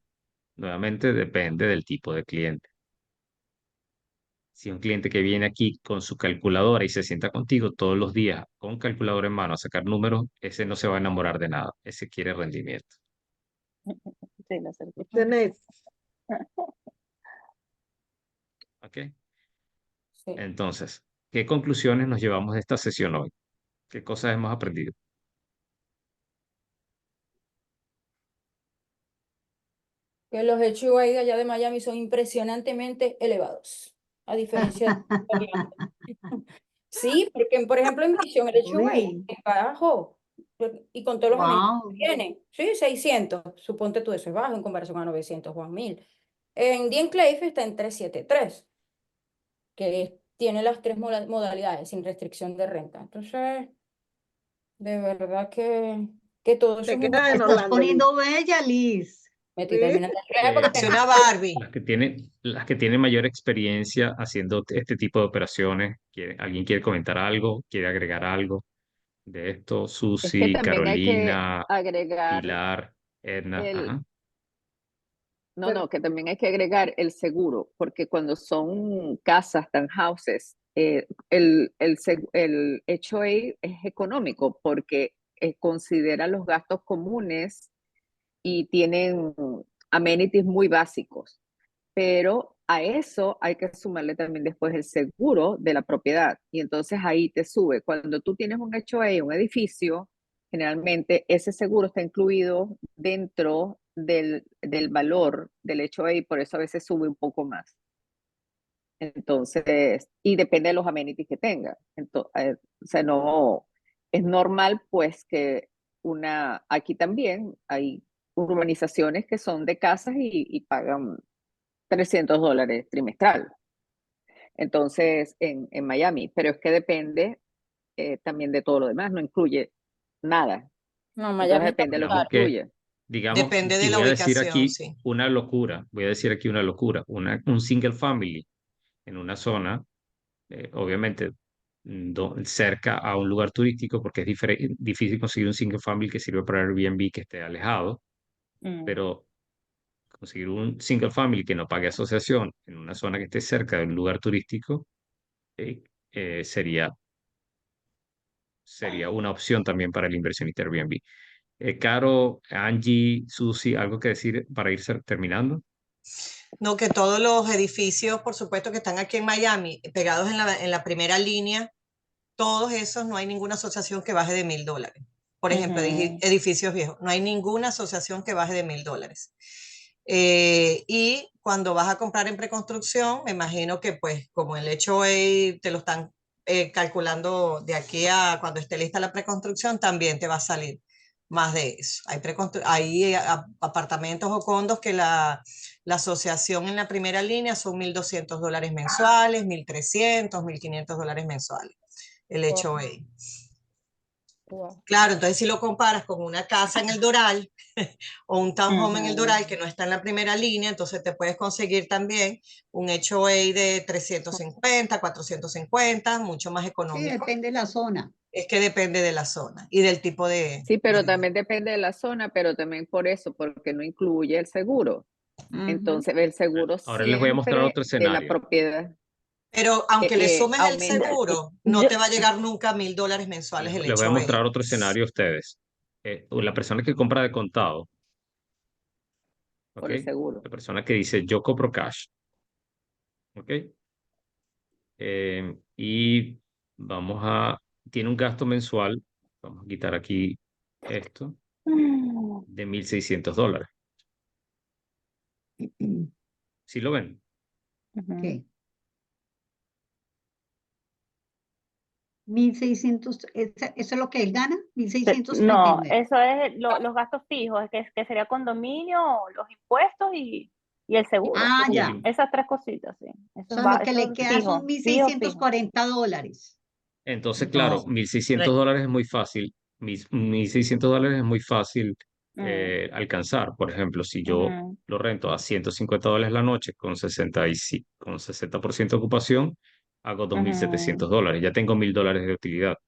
Nuevamente depende del tipo de cliente. Si un cliente que viene aquí con su calculadora y se sienta contigo todos los días con calculadora en mano a sacar números, ese no se va a enamorar de nada, ese quiere rendimiento. Sí, lo acerté. Tenés. ¿Ok? Sí. Entonces, ¿qué conclusiones nos llevamos de esta sesión hoy? ¿Qué cosas hemos aprendido? Que los HOA de allá de Miami son impresionantemente elevados, a diferencia de Orlando. Sí, porque por ejemplo en Mission el HOA es Uy, bajo y con todos los amenities que wow. tiene. Sí, 600, suponte tú eso es bajo en comparación a 900 o a 1000. En The Enclave está en 373, tiene las tres modalidades sin restricción de renta. Entonces, de verdad que todo eso Te es muy quedas bueno. en Estás Orlando, Liz. poniendo bella, Liz. Me estoy Sí. terminando de creer porque Es Eh, tengo una Barbie. las que tienen mayor experiencia haciendo este tipo de operaciones, ¿alguien quiere comentar algo? ¿Quiere agregar algo de esto? Es que Susi, también hay que Carolina, agregar Pilar, Edna. el, Ajá. Pero que también hay que agregar el seguro, porque cuando son casas, townhouses, el HOA es económico porque considera los gastos comunes y tienen amenities muy básicos. Pero a eso hay que sumarle también después el seguro de la propiedad. Y entonces ahí te sube. Cuando tú tienes un HOA, un edificio, generalmente ese seguro está incluido dentro del valor del HOA y por eso a veces sube un poco más. Entonces, y depende de los amenities que tenga. Entonces, o sea, no, es normal pues que aquí también hay urbanizaciones que son de casas y pagan $300 trimestral. Entonces, en Miami, pero es que depende también de todo lo demás, no incluye nada. No, Entonces Miami está depende muy de lo que Digamos caro. que, incluye. digamos, Depende y de la voy a decir ubicación, aquí sí. una locura, voy a decir aquí una locura, un single family en una zona, obviamente cerca a un lugar turístico, porque es difícil conseguir un single family que sirva para Airbnb que esté alejado, Mm. pero conseguir un single family que no pague asociación en una zona que esté cerca de un lugar turístico eh, sería una opción también para el inversionista Airbnb. Caro, Angie, Susi, ¿algo que decir para ir terminando? No, que todos los edificios, por supuesto, que están aquí en Miami, pegados en la primera línea, todos esos no hay ninguna asociación que baje de $1,000. Por ejemplo, edificios viejos, no hay ninguna asociación que baje de $1,000. Y cuando vas a comprar en preconstrucción, me imagino que pues como el HOA te lo están calculando de aquí a cuando esté lista la preconstrucción, también te va a salir más de eso. Hay apartamentos o condos que la asociación en la primera línea son $1,200 mensuales, $1,300, $1,500 mensuales, el HOA. Wow. Claro, entonces si lo comparas con una casa en el Doral o un townhome en el Ujú. Doral que no está en la primera línea, entonces te puedes conseguir también un HOA de 350, 450, mucho más Sí, económico. depende de la zona. Es que depende de la zona y del tipo de... Sí, pero también depende de la zona, pero también por eso, porque no incluye el seguro. Ujú. Entonces, el seguro Ahora les voy a mostrar siempre otro de la escenario. propiedad Pero aunque le sumes el aumenta. seguro, no Yo, te va a llegar nunca a $1000 mensuales el Les voy a HOA. mostrar otro escenario a ustedes. La persona que compra de contado, ¿ok? por el seguro. La persona que dice yo compro cash, ¿ok? Y tiene un gasto mensual, vamos a quitar aquí esto, de $1600. ¿Sí lo ven? Ujú. ¿Qué? 1.600, ¿eso es lo que él gana? No, 1.639. eso es los gastos fijos, que sería condominio, los impuestos y el seguro. Ah, Y el ya. Esas tres cositas, sí. O Eso sea, lo que eso le es queda fijo, son fijo, fijo. $1.640. Entonces, claro, No. $1600 es muy fácil. $1.600 es muy fácil Mm, alcanzar. Por ejemplo, si yo ujú, lo rento a $150 la noche con 60% de ocupación, hago ujú, $2700. Ya tengo $1000 de utilidad,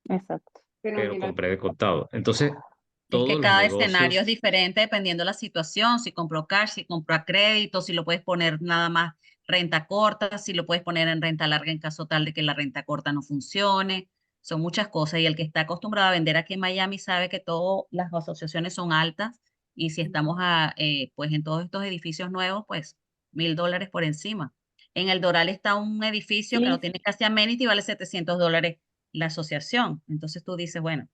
exacto. pero compré de contado. Entonces, Es que todos los cada escenario es negocios, diferente dependiendo de la situación, si compró cash, si compró a crédito, si lo puedes poner nada más renta corta, si lo puedes poner en renta larga en caso tal de que la renta corta no funcione. Son muchas cosas y el que está acostumbrado a vender aquí en Miami sabe que todas las asociaciones son altas y si estamos pues en todos estos edificios nuevos, pues $1000 por encima. En el Doral está un edificio que no Y tiene casi amenity y vale $700 la asociación. Entonces tú dices, bueno.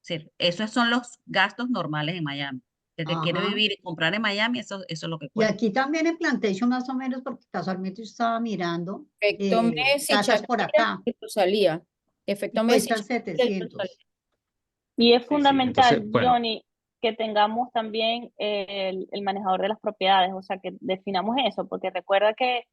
Sí, esos son los gastos normales en Miami. El que quiere Ajá. vivir y comprar en Miami, eso es lo que Y cuesta. aquí también en Plantation más o menos, porque casualmente yo estaba mirando Efecto Messi, casas por Shakira acá y Rosalía. y Efecto Messi, cuestan Shakira y Rosalía. 700. Y es sí, sí. Entonces, fundamental, bueno, Johnny, que tengamos también el manejador de las propiedades, o sea, que definamos eso, porque recuerda que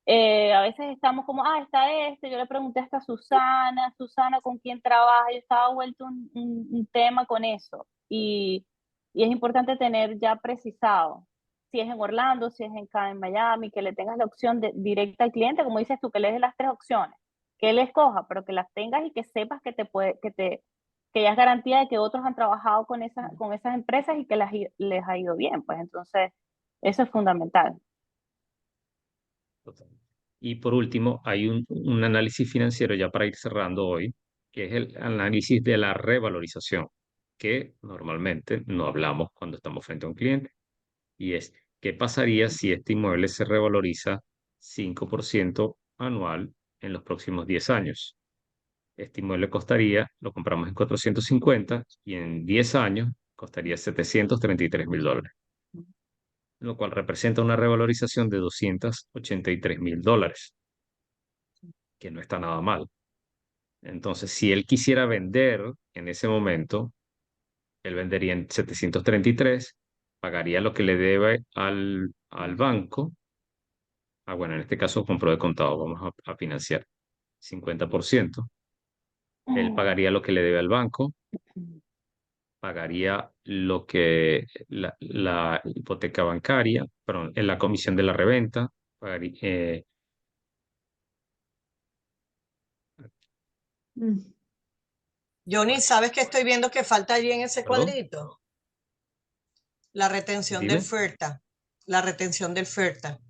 a veces estamos como, está yo le pregunté hasta a Susana, Susana con quién trabaja, yo estaba vuelto un tema con eso. Y es importante tener ya precisado si es en Orlando, si es en Miami, que le tengas la opción directa al cliente, como dices tú, que le des las tres opciones, que él escoja, pero que las tengas y que sepas que ya es garantía de que otros han trabajado con esas empresas y que les ha ido bien, pues entonces eso es fundamental. total. Y por último, hay un análisis financiero ya para ir cerrando hoy, que es el análisis de la revalorización, que normalmente no hablamos cuando estamos frente a un cliente. Y es, ¿qué pasaría si este inmueble se revaloriza 5% anual en los próximos 10 años? Este inmueble costaría, lo compramos en 450 y en 10 años costaría $733,000, lo cual representa una revalorización de $283,000, que no está nada mal. Entonces, si él quisiera vender en ese momento, él vendería en 733, pagaría lo que le debe al banco. Bueno, en este caso compró de contado, vamos a financiar 50%. Él pagaría lo que le debe al banco, pagaría lo que la hipoteca bancaria, perdón, en la comisión de la reventa, Mm. Johnny, ¿sabes qué estoy viendo que falta allí en ese perdón, cuadrito? La retención del dime. FERTA. La retención del FERTA.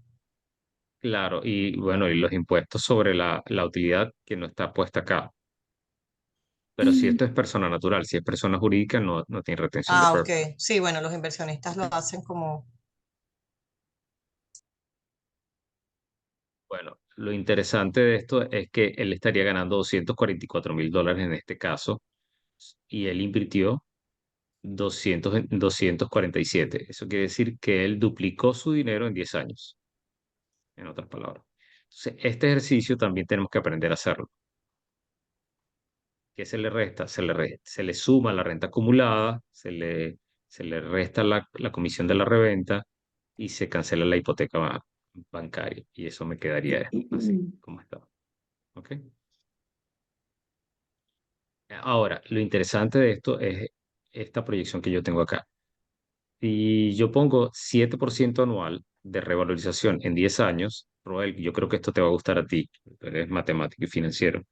Claro, y bueno, y los impuestos sobre la utilidad que no está puesta acá. Pero si esto es persona natural, si es persona jurídica, no tiene retención de Ok. PERP. Sí, bueno, los inversionistas lo hacen como... Bueno, lo interesante de esto es que él estaría ganando $244,000 en este caso y él invirtió 247. Eso quiere decir que él duplicó su dinero en 10 años, en otras palabras. Entonces, este ejercicio también tenemos que aprender a hacerlo. ¿Qué se le resta? Se le suma la renta acumulada, se le resta la comisión de la reventa y se cancela la hipoteca bancaria. Y eso me quedaría así, como está. ¿Ok? Ahora, lo interesante de esto es esta proyección que yo tengo acá. Si yo pongo 7% anual de revalorización en 10 años, Roel, yo creo que esto te va a gustar a ti, eres matemático y financiero.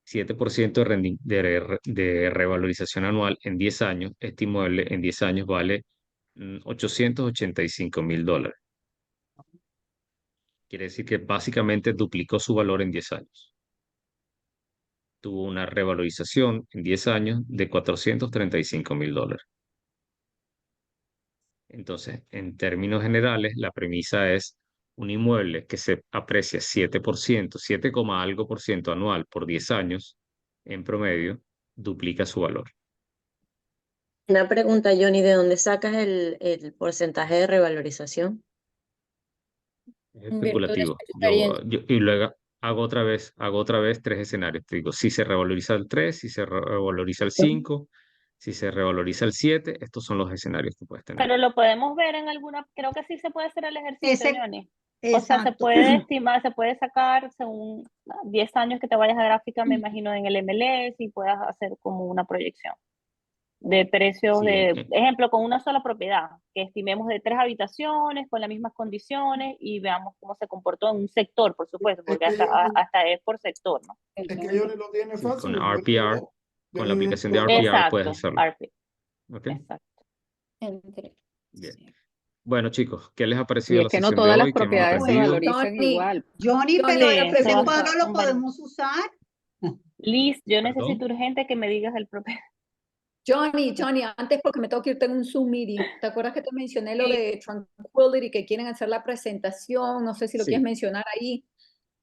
7% de revalorización anual en 10 años, este inmueble en 10 años vale $885,000. Quiere decir que básicamente duplicó su valor en 10 años. Tuvo una revalorización en 10 años de $435,000. Entonces, en términos generales, la premisa es un inmueble que se aprecia 7%, 7, algo por ciento anual por 10 años, en promedio, duplica su valor. Una pregunta, Johnny, ¿de dónde sacas el porcentaje de revalorización? Es En virtud de su especulativo. experiencia. Y luego hago otra vez 3 escenarios. Te digo, si se revaloriza el 3, si se revaloriza el 5, si se revaloriza el 7, estos son los escenarios que puedes tener. Pero lo podemos ver en alguna, creo que sí se puede hacer el ejercicio, Ese, Johnny. O sea, se exacto. puede estimar, se puede sacar según 10 años que te vayas a gráfica, me imagino, en el MLS y puedas hacer como una proyección de precios Sí, de, ejemplo, con una sola propiedad, que estimemos de 3 habitaciones con las mismas condiciones y veamos cómo se comportó en un sector, por supuesto, porque hasta es por sector, ¿no? Es que Johnny lo tiene sí, fácil. con Yo RPR, digo, con la aplicación de RPR puedes hacerlo. RP. ¿Ok? Exacto. Bien. Bueno, chicos, ¿qué les ha Y parecido es la que no sesión de todas las hoy? ¿Qué hemos propiedades se aprendido? valorizan igual. Johnny, pero Sí, ese se va cuadro lo podemos usar. Liz, yo ¿Perdón? necesito urgente que me digas el propio. Johnny, antes porque me tengo que ir, tengo un Zoom meeting. ¿Te acuerdas que te mencioné lo de Tranquility, que quieren hacer la presentación? No sé si lo Sí. quieres mencionar ahí.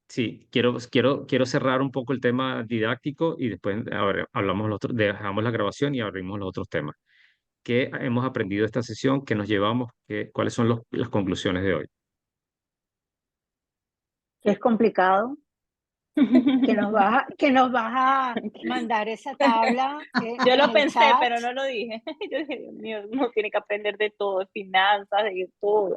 Sí, quiero cerrar un poco el tema didáctico y después dejamos la grabación y abrimos los otros temas. ¿Qué hemos aprendido de esta sesión? ¿Qué nos llevamos? ¿Cuáles son las conclusiones de hoy? Que es complicado, que nos vas a mandar esa tabla Yo en lo el pensé, chat. pero no lo dije. Yo dije, Dios mío, uno tiene que aprender de todo, de finanzas, de todo.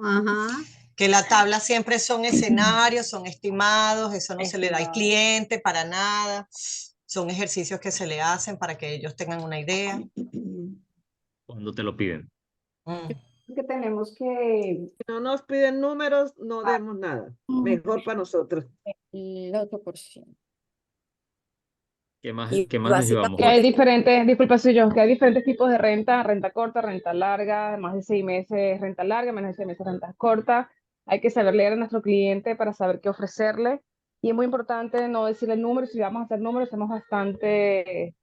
Ajá. Que la tabla siempre son escenarios, son estimados, eso no se le da al cliente para nada. Son ejercicios que se le hacen para que ellos tengan una idea. Cuando te lo piden. Que tenemos que... Si no nos piden números, no demos nada. Mejor para nosotros. El otro por ciento. ¿Qué más Y nos llevamos Que hay hoy? diferentes, disculpa, soy yo, que hay diferentes tipos de renta corta, renta larga, más de 6 meses renta larga, menos de 6 meses renta corta. Hay que saber leer a nuestro cliente para saber qué ofrecerle. Y es muy importante no decirle el número, si vamos a hacer números, somos bastante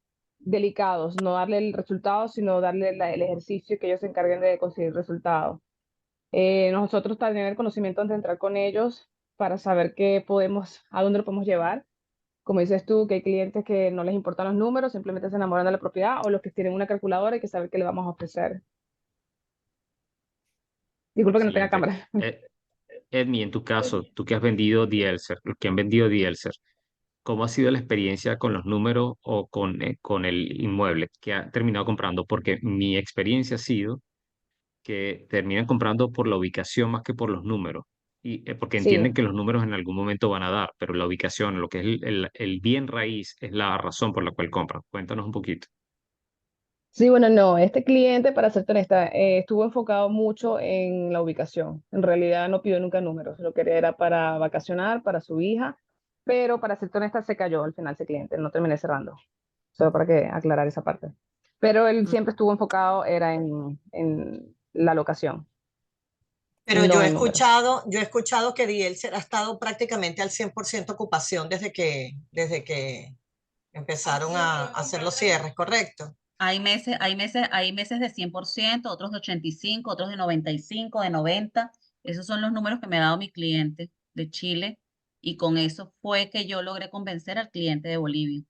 delicados, no darle el resultado, sino darle el ejercicio que ellos se encarguen de conseguir resultados. Nosotros tener el conocimiento antes de entrar con ellos para saber a dónde lo podemos llevar. Como dices tú, que hay clientes que no les importan los números, simplemente se enamoran de la propiedad, o los que tienen una calculadora, hay que saber qué le vamos a ofrecer. Disculpa que no tenga Excelente. cámara. Edmi, en tu caso, tú que has vendido Dielser, los que han vendido Dielser, ¿cómo ha sido la experiencia con los números o con el inmueble que ha terminado comprando? Porque mi experiencia ha sido que terminan comprando por la ubicación más que por los números. Porque entienden Sí. que los números en algún momento van a dar, pero la ubicación, lo que es el bien raíz, es la razón por la cual compran. Cuéntanos un poquito. Sí, bueno, no, este cliente, para serte honesta, estuvo enfocado mucho en la ubicación. En realidad no pidió nunca números, lo que era para vacacionar, para su hija, pero para serte honesta se cayó al final ese cliente, no terminé cerrando. Solo para que aclarar esa parte. Pero él siempre estuvo enfocado, era en la locación. Pero no yo he en números. escuchado que Dielser ha estado prácticamente al 100% ocupación desde que empezaron a hacer los cierres, ¿correcto? Hay meses de 100%, otros de 85, otros de 95, de 90. Esos son los números que me ha dado mi cliente de Chile. Y con eso fue que yo logré convencer al cliente de Bolivia,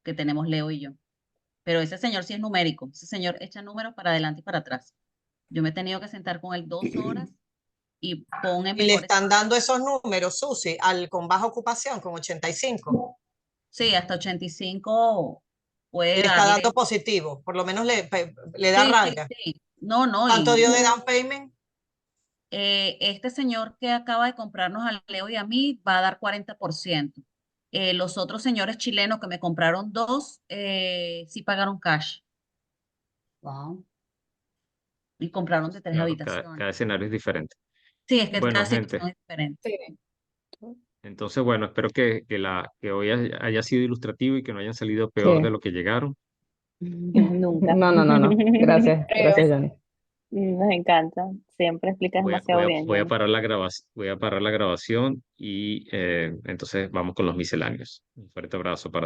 que tenemos Leo y yo. Pero ese señor sí es numérico. Ese señor echa números para adelante y para atrás. Yo me he tenido que sentar con él 2 horas y pone Y le están dando esos números, Susi, con baja ocupación, con 85. Sí, hasta 85 puede Le está darle. dando positivo, por lo menos le da Sí, raya. sí. No. ¿Cuánto dio de down payment? Este señor que acaba de comprarnos a Leo y a mí va a dar 40%. Los otros señores chilenos que me compraron 2, sí pagaron cash. Wow. Y compraron de 3 Claro, habitaciones. cada escenario es diferente. Sí, es que Bueno, cada gente, situación es diferente. Sí. entonces, bueno, espero que hoy haya sido ilustrativo y que no hayan salido peor de Sí. lo que llegaron. Nunca. No. Gracias, gracias, Johnny. Nos encanta. Siempre explicas demasiado bien, Voy a Johnny. parar la grabación y entonces vamos con los misceláneos. Un fuerte abrazo para